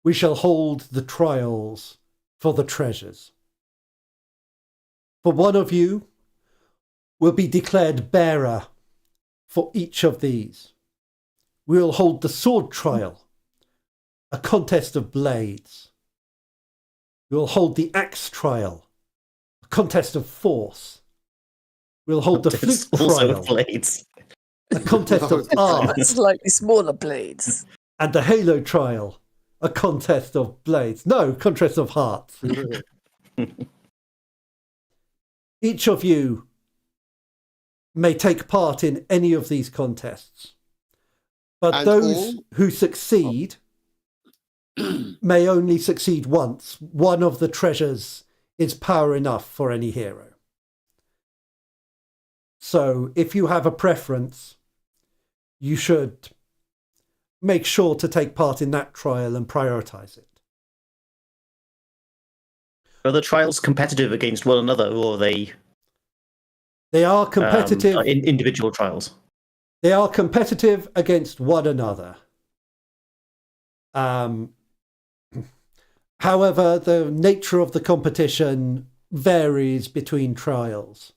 we shall hold the trials for the treasures. For one of you will be declared bearer for each of these. we will hold the sword trial, a contest of blades. We will hold the axe trial, a contest of force. We'll hold the flute trial, blades. a contest of art. Slightly smaller blades. And the halo trial, a contest of blades. No, contest of hearts. Each of you may take part in any of these contests, but And those all- who succeed may only succeed once. One of the treasures is power enough for any hero. So if you have a preference, you should make sure to take part in that trial and prioritize it. Are the trials competitive against one another, or are they They are competitive. Individual trials? They are competitive against one another. However, the nature of the competition varies between trials.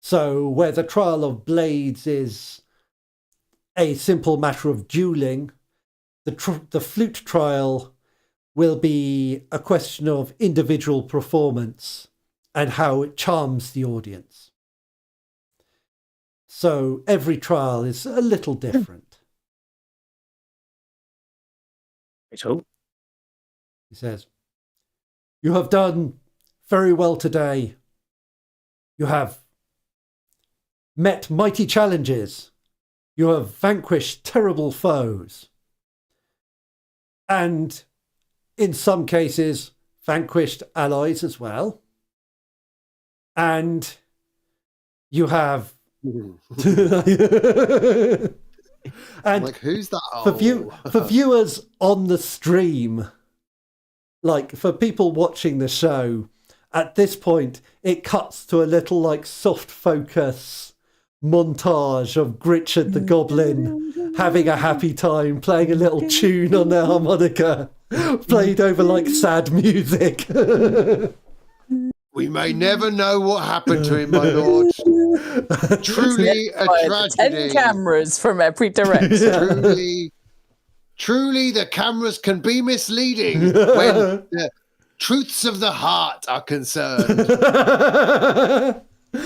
So where the trial of blades is a simple matter of dueling, the flute trial will be a question of individual performance and how it charms the audience. So every trial is a little different. So, He says, "You have done very well today. You have met mighty challenges. You have vanquished terrible foes. And in some cases, vanquished allies as well. And you have..." And like, who's that? for viewers on the stream, like for people watching the show, at this point it cuts to a little like soft focus montage of Gritchard the Goblin having a happy time, playing a little tune on their harmonica, played over like sad music. We may never know what happened to him, my lord. Truly a tragedy. 10 cameras from every direction. Truly, the cameras can be misleading when the truths of the heart are concerned.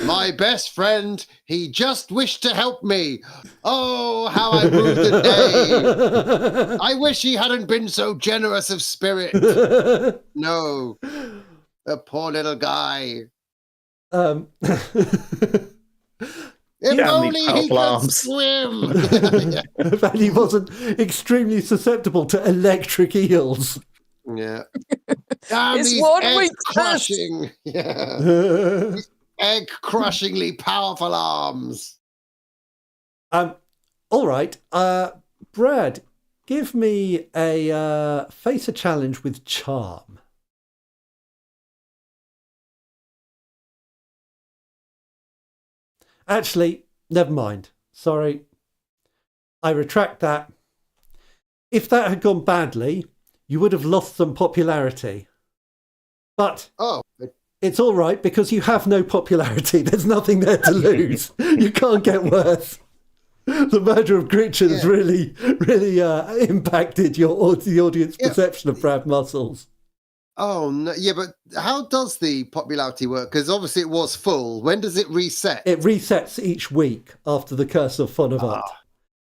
My best friend, he just wished to help me. Oh, how I rue the day. I wish he hadn't been so generous of spirit. No, the poor little guy. If only he could swim. And he wasn't extremely susceptible to electric eels. Yeah. Damn, It's these 1 week egg-crushing. Yeah. Egg-crushingly powerful arms. All right. Brad, give me a face a challenge with charm. Actually, never mind. Sorry. I retract that. If that had gone badly, you would have lost some popularity. But it's all right because you have no popularity. There's nothing there to lose. You can't get worse. The murder of Gritchard has really impacted the audience perception of Brad Muscles. Oh, no. Yeah, but how does the popularity work? Because obviously it was full. When does it reset? It resets each week after the Curse of Fonavant.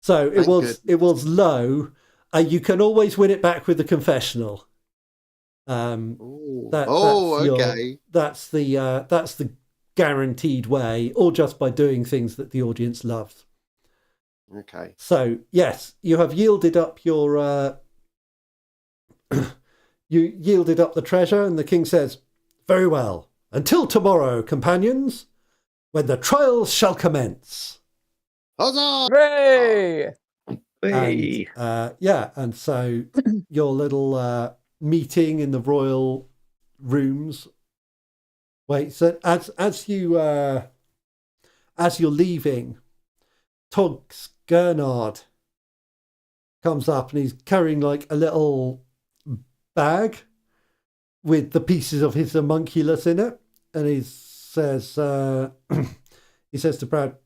So it was low. You can always win it back with the confessional. Okay. That's the guaranteed way, or just by doing things that the audience loves. Okay. So yes, you have yielded up your you yielded up the treasure, and the king says, "Very well. Until tomorrow, companions, when the trials shall commence." Huzzah! Hooray! Hey. And so your little meeting in the royal rooms. Wait, so as you're leaving, Tog Gernard comes up and he's carrying like a little bag with the pieces of his homunculus in it, and he says to Brad,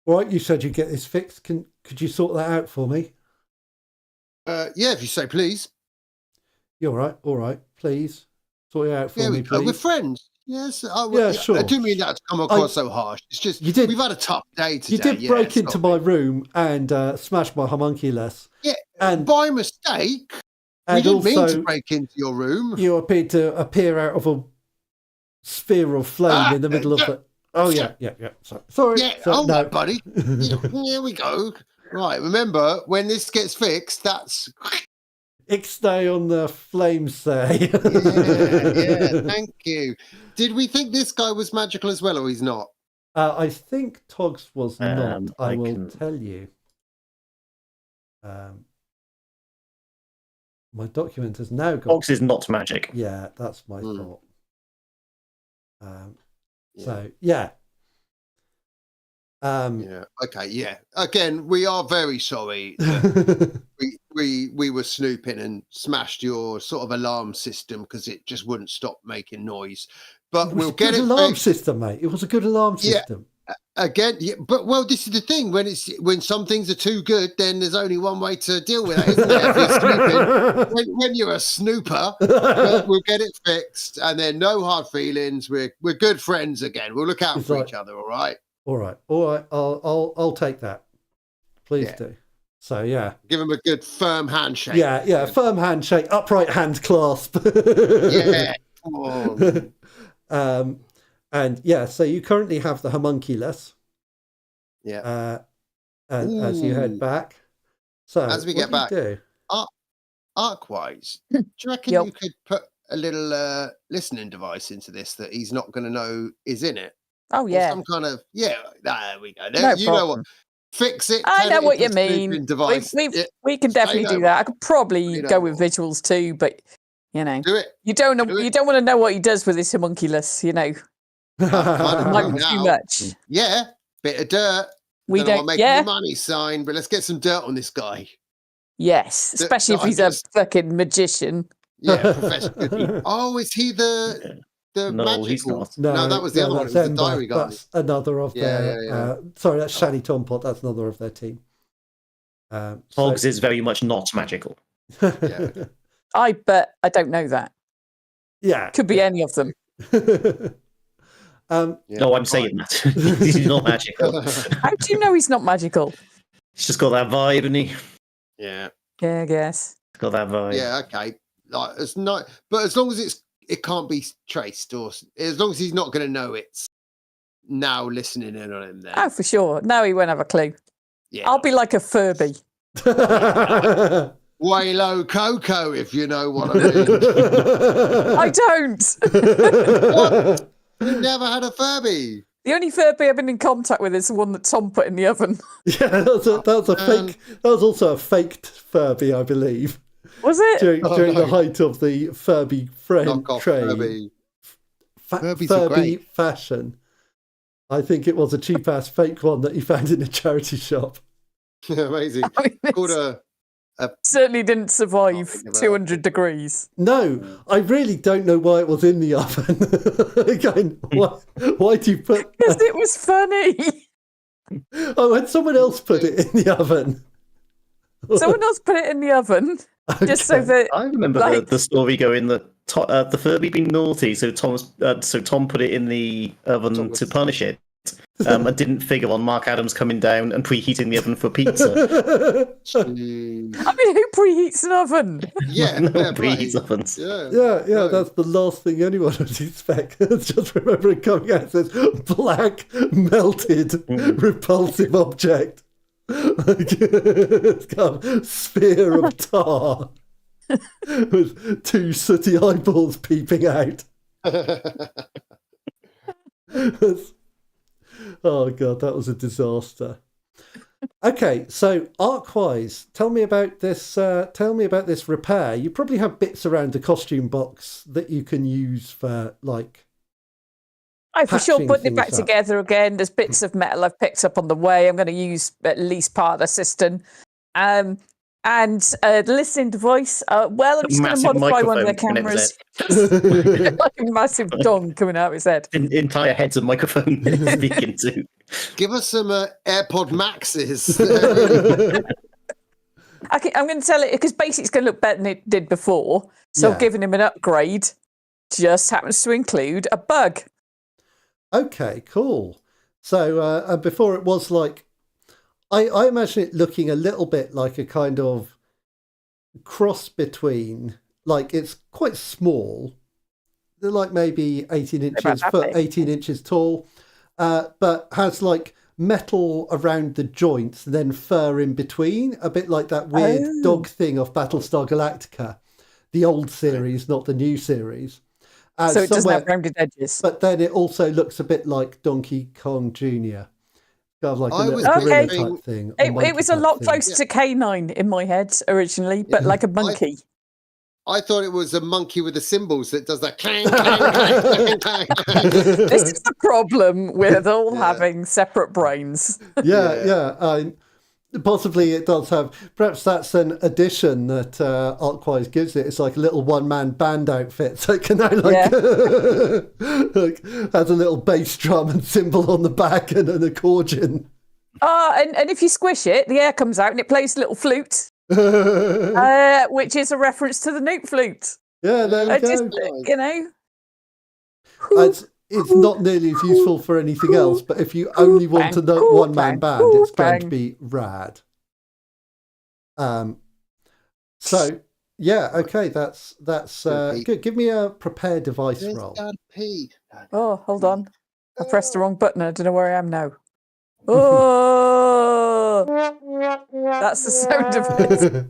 "All right, you said you'd get this fixed. Could you sort that out for me? Yeah, if you say please. You're all right. Please sort it out for me, please. We're friends. Yes. Sure. I do mean that to come across so harsh. It's just we've had a tough day today. You did break into my room and smash my homunculus. Yeah, and by mistake. We didn't mean to break into your room. You appeared to appear out of a sphere of flame in the middle of the... Oh, yeah. Sorry. Yeah, no, buddy. Here we go. Right, remember, when this gets fixed, that's... Ixnay on the flames say. yeah, thank you. Did we think this guy was magical as well, or he's not? I think Togs was not. I will tell you. My document has now got... Togs is not magic. Yeah, that's my thought. So, yeah. Okay, yeah. Again, we are very sorry. we were snooping and smashed your sort of alarm system because it just wouldn't stop making noise. But we'll get it. It was a good alarm system, mate. It was a good alarm system. Again, but this is the thing. When some things are too good, then there's only one way to deal with it, isn't there? If you're snooping, when you're a snooper, we'll get it fixed, and then no hard feelings. We're good friends again. We'll look out for each other. All right. All right. I'll take that. Please do. So give him a good firm handshake. Yeah. Firm handshake, upright hand clasp. Yeah. Come on. So you currently have the homunculus. Yeah. As you head back. So as we get back, arc-wise, do you reckon you could put a little listening device into this that he's not going to know is in it? Oh yeah. Or some kind of there we go. No you know what? Fix it. I know what you mean. Device. We can definitely do that. I could probably go with visuals too, but you know, do it. You don't know. You don't want to know what he does with his homunculus. You know. Might be too much. Yeah, bit of dirt. We don't make the money sign, but let's get some dirt on this guy. Yes, especially if he's a fucking magician. Yeah, professional. Oh, is he the no, magical? He's not. No, that was the other one. It was the diary guy. That's another of their. Sorry, that's Shani Tompot. That's another of their team. Hogs is very much not magical. I bet I don't know that. Yeah, could be any of them. No, I'm saying that he's not magical. How do you know he's not magical? He's just got that vibe, isn't he? Yeah, I guess. He's got that vibe. Yeah, okay. Like it's not, but as long as it can't be traced, or as long as he's not going to know it's now listening in on him. Then for sure. No, he won't have a clue. Yeah, I'll be like a Furby. Waylo Coco, if you know what I mean. I don't. What? You've never had a Furby. The only Furby I've been in contact with is the one that Tom put in the oven. Yeah, that was a fake. That was also a faked Furby, I believe. Was it? During the height of the Furby trade. Furby. Furby fashion. I think it was a cheap-ass fake one that you found in a charity shop. Amazing. Called certainly didn't survive 200 degrees. No, I really don't know why it was in the oven. Again, why do you put... Because it was funny. Oh, and someone else put it in the oven. Someone else put it in the oven, just so that... I remember the story going that the Furby being naughty, so Tom put it in the oven to punish it. And didn't figure on Mark Adams coming down and preheating the oven for pizza. I mean, who preheats an oven? Yeah, preheats ovens. Yeah, that's the last thing anyone would expect. Just remember it coming out, it says black, melted, repulsive object. It's got a spear of tar with two sooty eyeballs peeping out. Oh god, that was a disaster. Okay, so arc-wise, tell me about this repair. You probably have bits around the costume box that you can use for like. For sure, putting it back together again. There's bits of metal I've picked up on the way. I'm going to use at least part of the system. And the listening device, well, I'm just going to modify one of their cameras. Like a massive dong coming out of his head. Entire heads of microphone speaking to. Give us some AirPod Maxes. I'm going to tell it, because basically it's going to look better than it did before. So giving him an upgrade just happens to include a bug. Okay, cool. So before it was like, I imagine it looking a little bit like a kind of cross between, like it's quite small. They're like maybe 18 inches tall, but has like metal around the joints, then fur in between, a bit like that weird dog thing of Battlestar Galactica, the old series, not the new series. So it doesn't have rounded edges. But then it also looks a bit like Donkey Kong Jr. Kind of like a little gorilla type thing. It was a lot closer to K9 in my head originally, but like a monkey. I thought it was a monkey with the cymbals that does that clang, clang, clang, clang. This is the problem with all having separate brains. Possibly it does have. Perhaps that's an addition that Arkwise gives it. It's like a little one-man band outfit, so it can now like has a little bass drum and cymbal on the back and an accordion. And if you squish it, the air comes out and it plays a little flute, which is a reference to the Noot flute. Yeah, there we go. Just, you know, it's not nearly as useful for anything else, but if you only want a one-man band, it's going to be rad. So yeah, okay, that's good. Give me a prepare device roll. Oh, hold on, I pressed the wrong button. I don't know where I am now. Oh, that's the sound of it.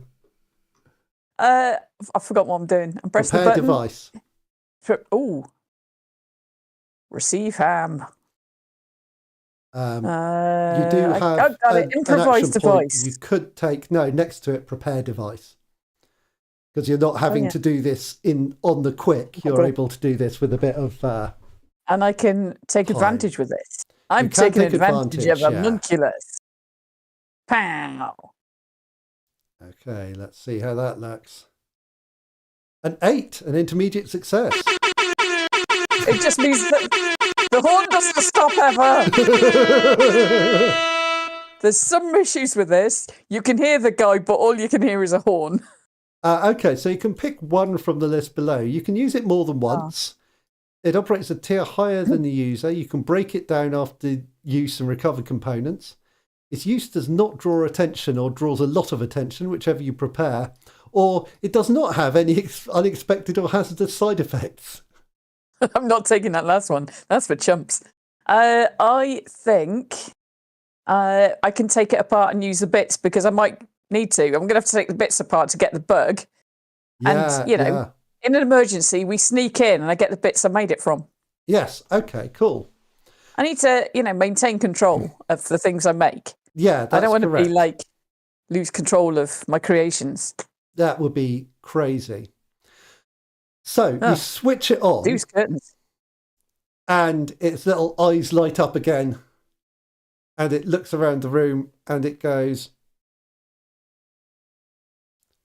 I forgot what I'm doing. I'm pressing the button. Device. Receive ham. You do have an improvised device. You could take next to it, prepare device, because you're not having to do this on the quick. You're able to do this with a bit of. And I can take advantage with this. I'm taking advantage of homunculus. Pow. Okay, let's see how that looks. An 8, an intermediate success. It just means that the horn doesn't stop ever. There's some issues with this. You can hear the guy, but all you can hear is a horn. Okay, so you can pick one from the list below. You can use it more than once. It operates a tier higher than the user. You can break it down after use and recover components. Its use does not draw attention or draws a lot of attention, whichever you prepare. Or it does not have any unexpected or hazardous side effects. I'm not taking that last one. That's for chumps. I think I can take it apart and use the bits because I might need to. I'm going to have to take the bits apart to get the bug. And, you know, in an emergency, we sneak in and I get the bits I made it from. Yes. Okay, cool. I need to, maintain control of the things I make. Yeah, that's I don't want correct. to be like, lose control of my creations. That would be crazy. So you switch it on. These curtains. And its little eyes light up again. And it looks around the room and it goes,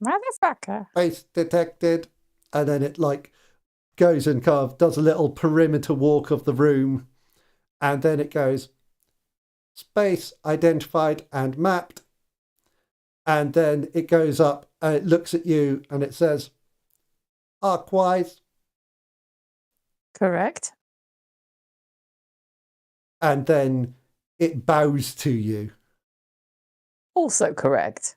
motherfucker. Space detected. And then it goes and kind of does a little perimeter walk of the room. And then it goes, space identified and mapped. And then it goes up and it looks at you and it says, Arkwise. Correct. And then it bows to you. Also correct.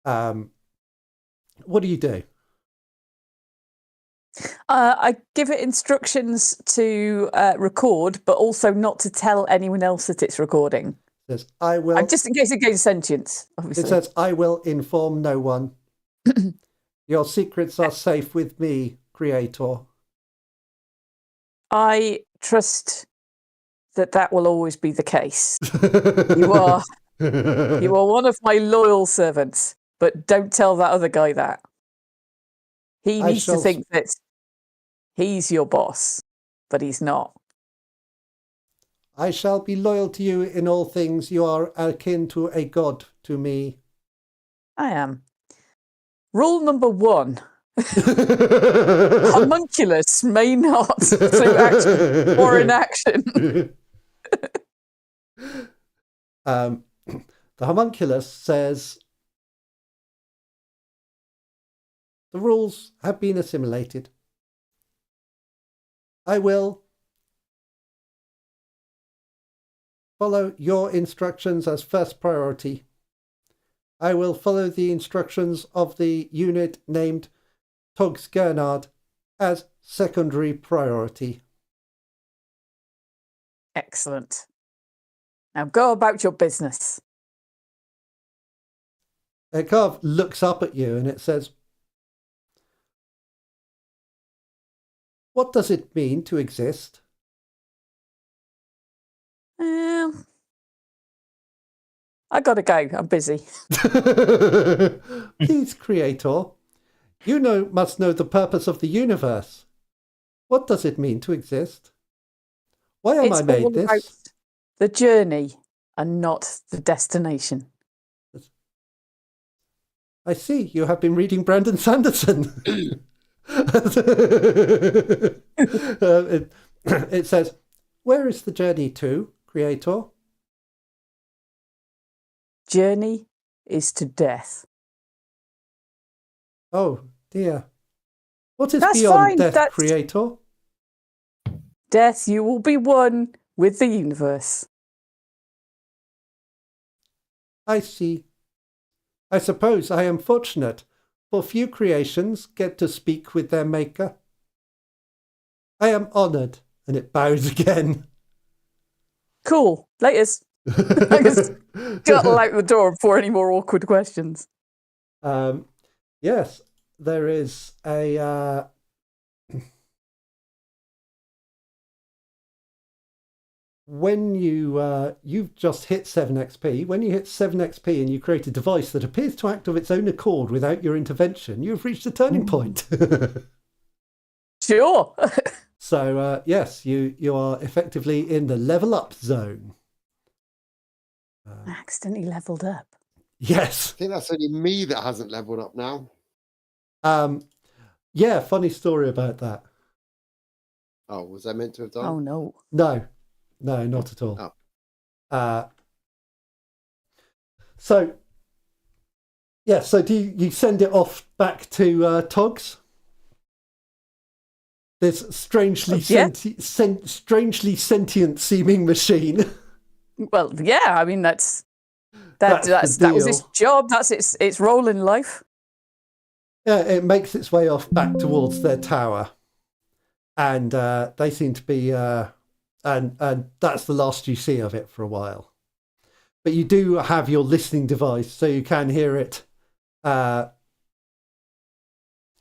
What do you do? I give it instructions to record, but also not to tell anyone else that it's recording. It says, I will. Just in case it gains sentience, obviously. It says, I will inform no one. Your secrets are safe with me, Creator. I trust that will always be the case. You are one of my loyal servants, but don't tell that other guy that. He needs to think that he's your boss, but he's not. I shall be loyal to you in all things. You are akin to a god to me. I am. Rule number 1. Homunculus may not, through action or inaction. The homunculus says the rules have been assimilated. I will follow your instructions as first priority. I will follow the instructions of the unit named Togs Gernard as secondary priority. Excellent. Now go about your business. It kind of looks up at you and it says, what does it mean to exist? I gotta go. I'm busy. Please, Creator, you must know the purpose of the universe. What does it mean to exist? Why am I made this? About the journey and not the destination. I see. You have been reading Brandon Sanderson. It says, where is the journey to, Creator? Journey is to death. Oh, dear. What is That's beyond fine. death, Creator? Death, you will be one with the universe. I see. I suppose I am fortunate, for few creations get to speak with their maker. I am honoured, and it bows again. Cool. Laters. I just scuttle out the door before any more awkward questions. Yes, there is a... when you've just hit 7 XP, when you hit 7 XP and you create a device that appears to act of its own accord without your intervention, you've reached a turning point. Sure. So, yes, you are effectively in the level up zone. I accidentally leveled up. Yes. I think that's only me that hasn't leveled up now. Yeah, funny story about that. Oh, was I meant to have done? Oh, no. No, not at all. Oh. So, yeah, so do you send it off back to Togs? This strangely strangely sentient seeming machine. Well, yeah, I mean that was its job. That's its role in life. Yeah, it makes its way off back towards their tower, and they seem to be, and that's the last you see of it for a while. But you do have your listening device, so you can hear it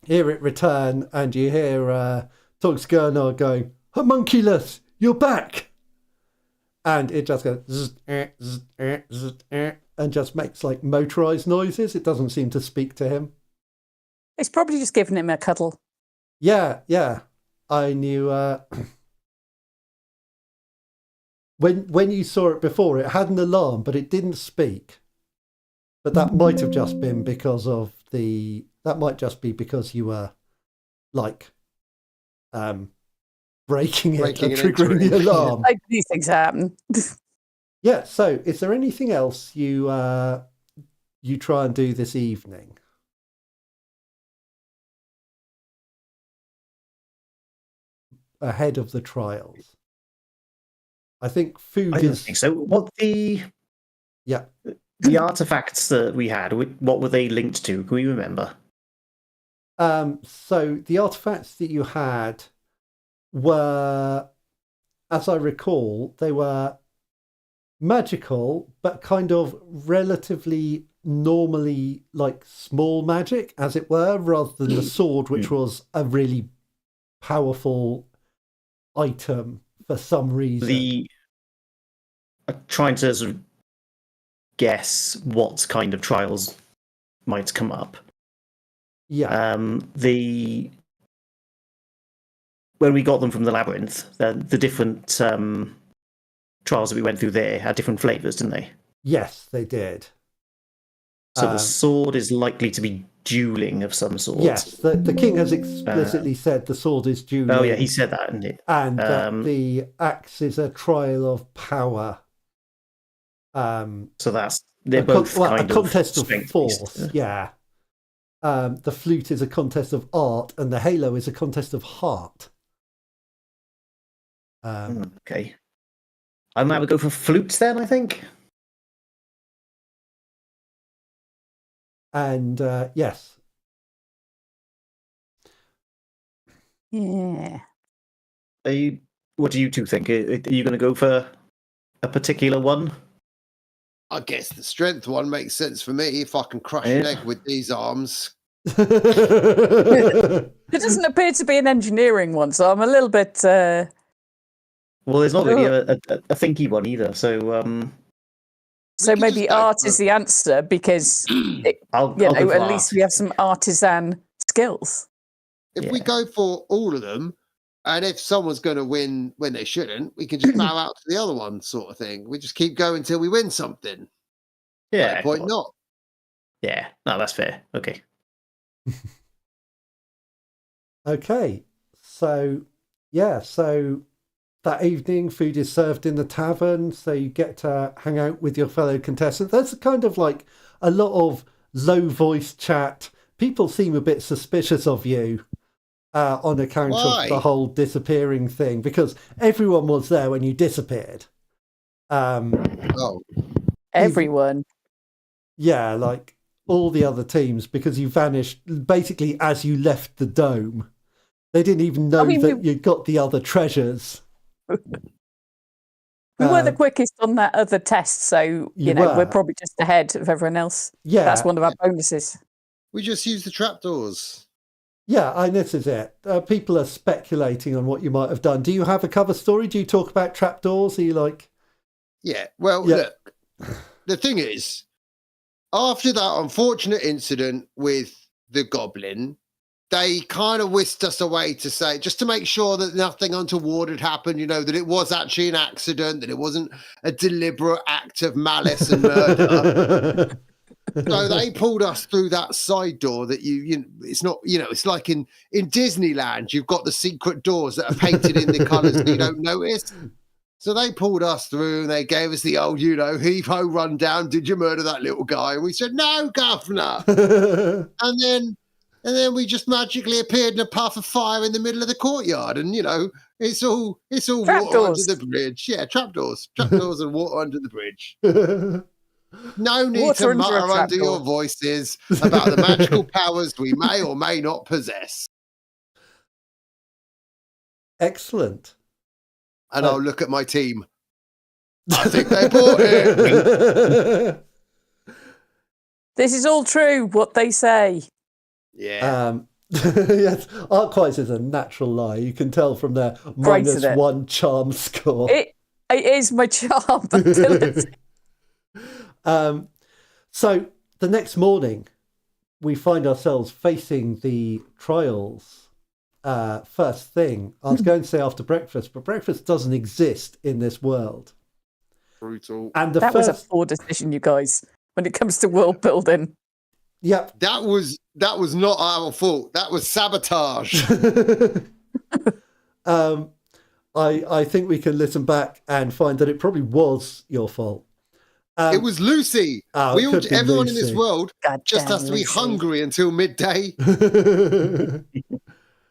return, and you hear Togs Gernard going, "Homunculus, you're back!" And it just goes zzz, zzz, zzz, and just makes like motorized noises. It doesn't seem to speak to him. It's probably just giving him a cuddle. Yeah. I knew when you saw it before, it had an alarm, but it didn't speak. But that might have just been because of that might just be because you were like breaking it and triggering the alarm. Like these things happen. Yeah, so is there anything else you try and do this evening? Ahead of the trials? I think food I don't think so. What the artifacts that we had, what were they linked to? Can we remember? So the artifacts that you had were, as I recall, they were magical, but kind of relatively normally like small magic, as it were, rather than the sword, which was a really powerful item for some reason. I'm trying to sort of guess what kind of trials might come up. Yeah. When we got them from the labyrinth, the different trials that we went through there had different flavors, didn't they? Yes, they did. So the sword is likely to be dueling of some sort. Yes, the king has explicitly said the sword is dueling. Oh yeah, he said that, didn't he? And that the axe is a trial of power. So they're both kind a contest of force. Yeah. The flute is a contest of art, and the halo is a contest of heart. Okay. I might go for flutes then, I think. And yes. Yeah. What do you two think? Are you going to go for a particular one? I guess the strength one makes sense for me. If I can crush an egg with these arms. There doesn't appear to be an engineering one, so I'm a little bit... Well, there's not really a thinky one either, so... So maybe art is the answer, because at least we have some artisan skills. If we go for all of them, and if someone's going to win when they shouldn't, we can just bow out to the other one, sort of thing. We just keep going until we win something. Yeah. No point not. Yeah, no, that's fair. Okay. Okay. So that evening, food is served in the tavern, so you get to hang out with your fellow contestants. There's kind of like a lot of low voice chat. People seem a bit suspicious of you on account of the whole disappearing thing, because everyone was there when you disappeared. Everyone. Yeah, like all the other teams, because you vanished basically as you left the dome. They didn't even know that you got the other treasures. We were the quickest on that other test, so we're probably just ahead of everyone else. Yeah, that's one of our bonuses. We just use the trapdoors. Yeah, and this is it. People are speculating on what you might have done. Do you have a cover story? Do you talk about trapdoors? Are you like... Yeah, well, look, the thing is, after that unfortunate incident with the goblin, they kind of whisked us away to say, just to make sure that nothing untoward had happened, that it was actually an accident, that it wasn't a deliberate act of malice and murder. So they pulled us through that side door that it's not, it's like in Disneyland, you've got the secret doors that are painted in the colours that you don't notice. So they pulled us through and they gave us the old, heave-ho rundown. Did you murder that little guy? And we said, no, governor. and then we just magically appeared in a puff of fire in the middle of the courtyard. And, it's all water under the bridge. Yeah, trapdoors and water under the bridge. No need to mutter under your voices about the magical powers we may or may not possess. Excellent. And I'll look at my team. I think they bought it. This is all true, what they say. Yeah. Yes, Arkwise is a natural lie. You can tell from their -1 charm score. It is my charm ability. So the next morning, we find ourselves facing the trials. First thing, I was going to say after breakfast, but breakfast doesn't exist in this world. Brutal. And that was a poor decision, you guys, when it comes to world building. Yep. That was not our fault. That was sabotage. I think we can listen back and find that it probably was your fault. It was Lucy. Everyone in this world just has to be hungry until midday.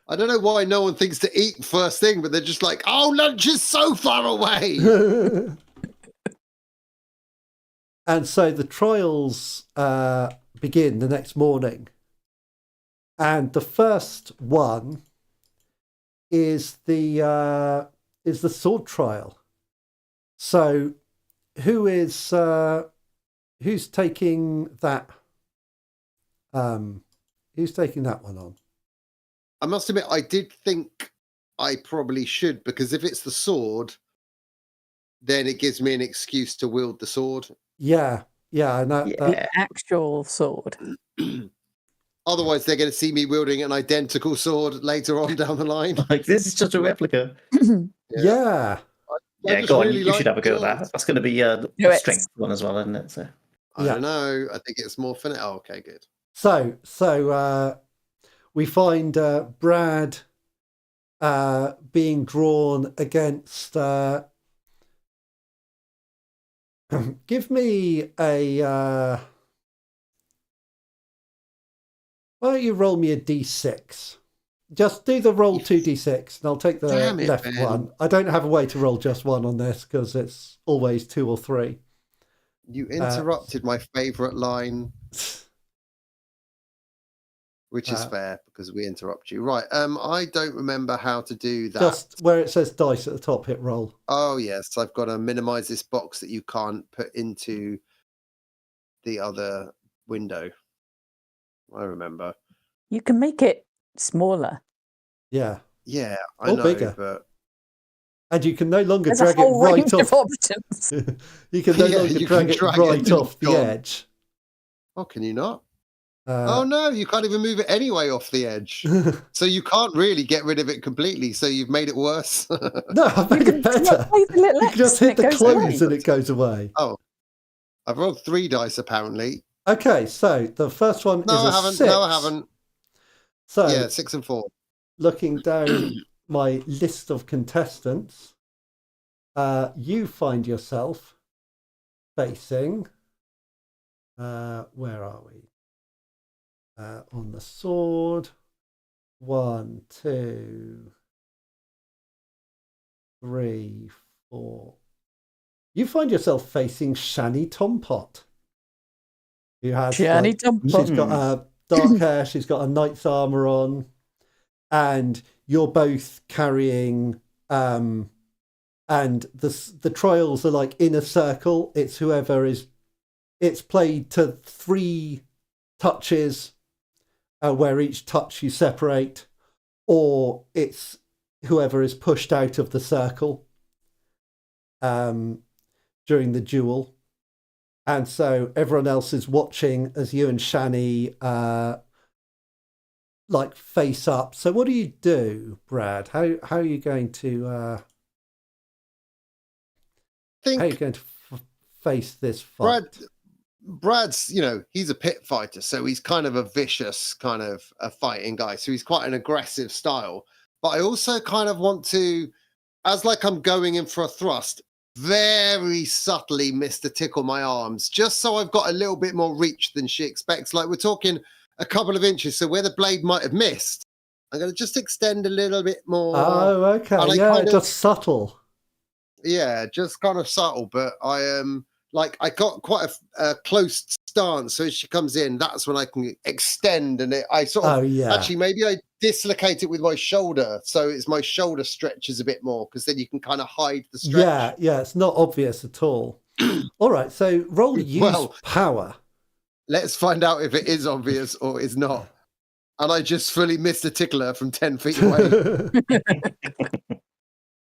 I don't know why no one thinks to eat first thing, but they're just like, oh, lunch is so far away. And so the trials begin the next morning. And the first one is the sword trial. So who's taking that? Who's taking that one on? I must admit, I did think I probably should, because if it's the sword, then it gives me an excuse to wield the sword. Yeah, and that actual sword. Otherwise, they're going to see me wielding an identical sword later on down the line. Like, this is just a replica. Yeah. Go on. You should have a go at that. That's going to be a strength one as well, isn't it? So. I don't know. I think it's more finite. Oh, okay, good. So we find Brad being drawn against. Give me a. Why don't you roll me a d6? Just do the roll 2d6, and I'll take the left one. I don't have a way to roll just one on this because it's always 2 or 3. You interrupted my favourite line, which is fair because we interrupt you. Right. I don't remember how to do that. Just where it says dice at the top, hit roll. Oh yes, I've got to minimize this box that you can't put into the other window. I remember. You can make it smaller. Yeah. Yeah, I know, bigger. but and you can no longer There's drag a whole it right range off. of options. You can no longer drag it right off the edge. Oh, can you not? Oh no, you can't even move it anyway off the edge. So you can't really get rid of it completely. So you've made it worse. No, I've made it better. You can just hit the close and it goes away. Oh, I've rolled 3 dice apparently. Okay, so the first one is a 6. No, I haven't. So yeah, 6 and 4. Looking down my list of contestants, you find yourself facing. Where are we? On the sword. 1, 2, 3, 4. You find yourself facing Shani Tompot. Who has she's got dark hair, she's got a knight's armor on, and you're both carrying and the trials are like in a circle. It's it's played to 3 touches where each touch you separate, or it's whoever is pushed out of the circle during the duel. And so everyone else is watching as you and Shani like face up. So what do you do, Brad? How are you going to face this fight? Brad's, he's a pit fighter, so he's kind of a vicious kind of a fighting guy. So he's quite an aggressive style. But I also kind of want to, as like I'm going in for a thrust, very subtly Mr. Tickle my arms, just so I've got a little bit more reach than she expects. Like we're talking a couple of inches, so where the blade might have missed, I'm going to just extend a little bit more. Oh, okay. Yeah, just subtle. Yeah, just kind of subtle, but I am I got quite a close stance, so as she comes in, that's when I can extend, and I sort of actually maybe I dislocate it with my shoulder, so it's my shoulder stretches a bit more, because then you can kind of hide the stretch. Yeah, it's not obvious at all. All right, so roll use power. Let's find out if it is obvious or is not. And I just fully missed a tickler from 10 feet away.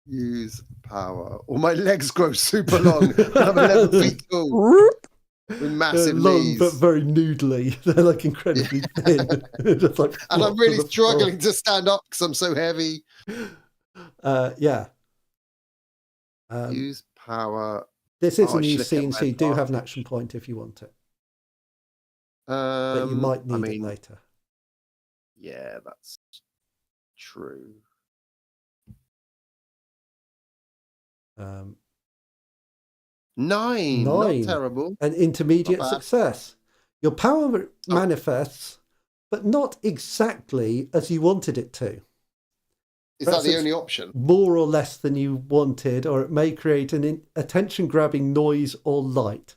Use power. Or my legs grow super long. I'm 11 feet tall. With massive long, knees. But very noodly. They're like incredibly thin. Just like and I'm really struggling to stand up because I'm so heavy. Use power. This is a new scene, so you do have an action point if you want it. But you might need it later. Yeah, that's true. 9. Not terrible. An intermediate success. Your power manifests, but not exactly as you wanted it to. Is that the only option? More or less than you wanted, or it may create an attention-grabbing noise or light.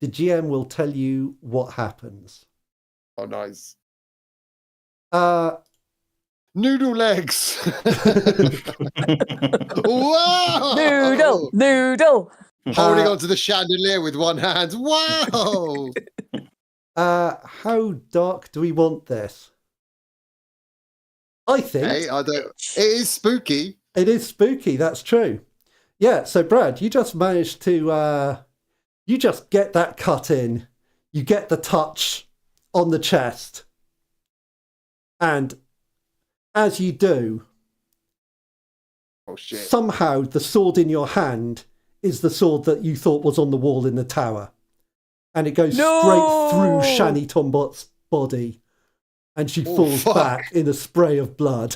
The GM will tell you what happens. Oh, nice. Noodle legs. Whoa! Noodle. Holding onto the chandelier with one hand. Wow! How dark do we want this? I think it is spooky. It is spooky. That's true. Yeah. So, Brad, you just managed to. You just get that cut in. You get the touch on the chest, and as you do, somehow the sword in your hand is the sword that you thought was on the wall in the tower. and it goes straight through Shani Tombot's body, and she falls back in a spray of blood.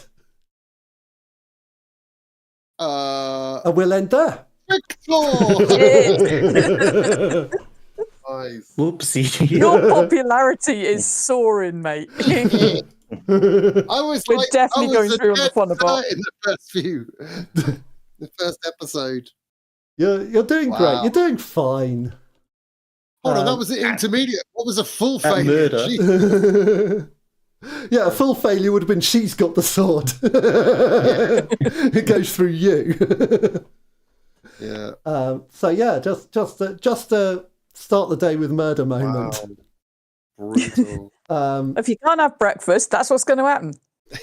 And we'll end there. Nice. Whoopsie. Your popularity is soaring, mate. We're definitely going through on the Funabot in the first episode. You're doing great. You're doing fine. Hold on, that was the intermediate. What was a full failure? Yeah, a full failure would have been she's got the sword. It goes through you. Yeah. So yeah, just to start the day with murder moment. Wow. Brutal. If you can't have breakfast, that's what's going to happen.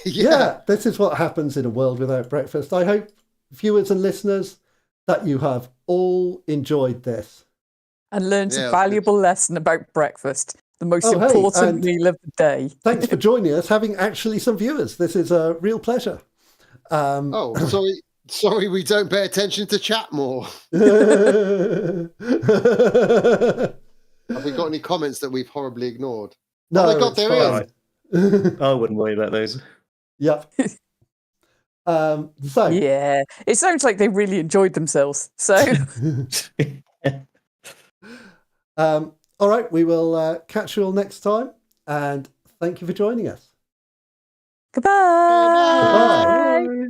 Yeah, this is what happens in a world without breakfast. I hope viewers and listeners that you have all enjoyed this. And learned a valuable lesson about breakfast, the most important meal of the day. Thanks for joining us, having actually some viewers. This is a real pleasure. Sorry we don't pay attention to chat more. Have we got any comments that we've horribly ignored? No, oh my God, there is. I wouldn't worry about those. Yep. Yeah, it sounds like they really enjoyed themselves. So, all right, we will catch you all next time, and thank you for joining us. Goodbye. Goodbye.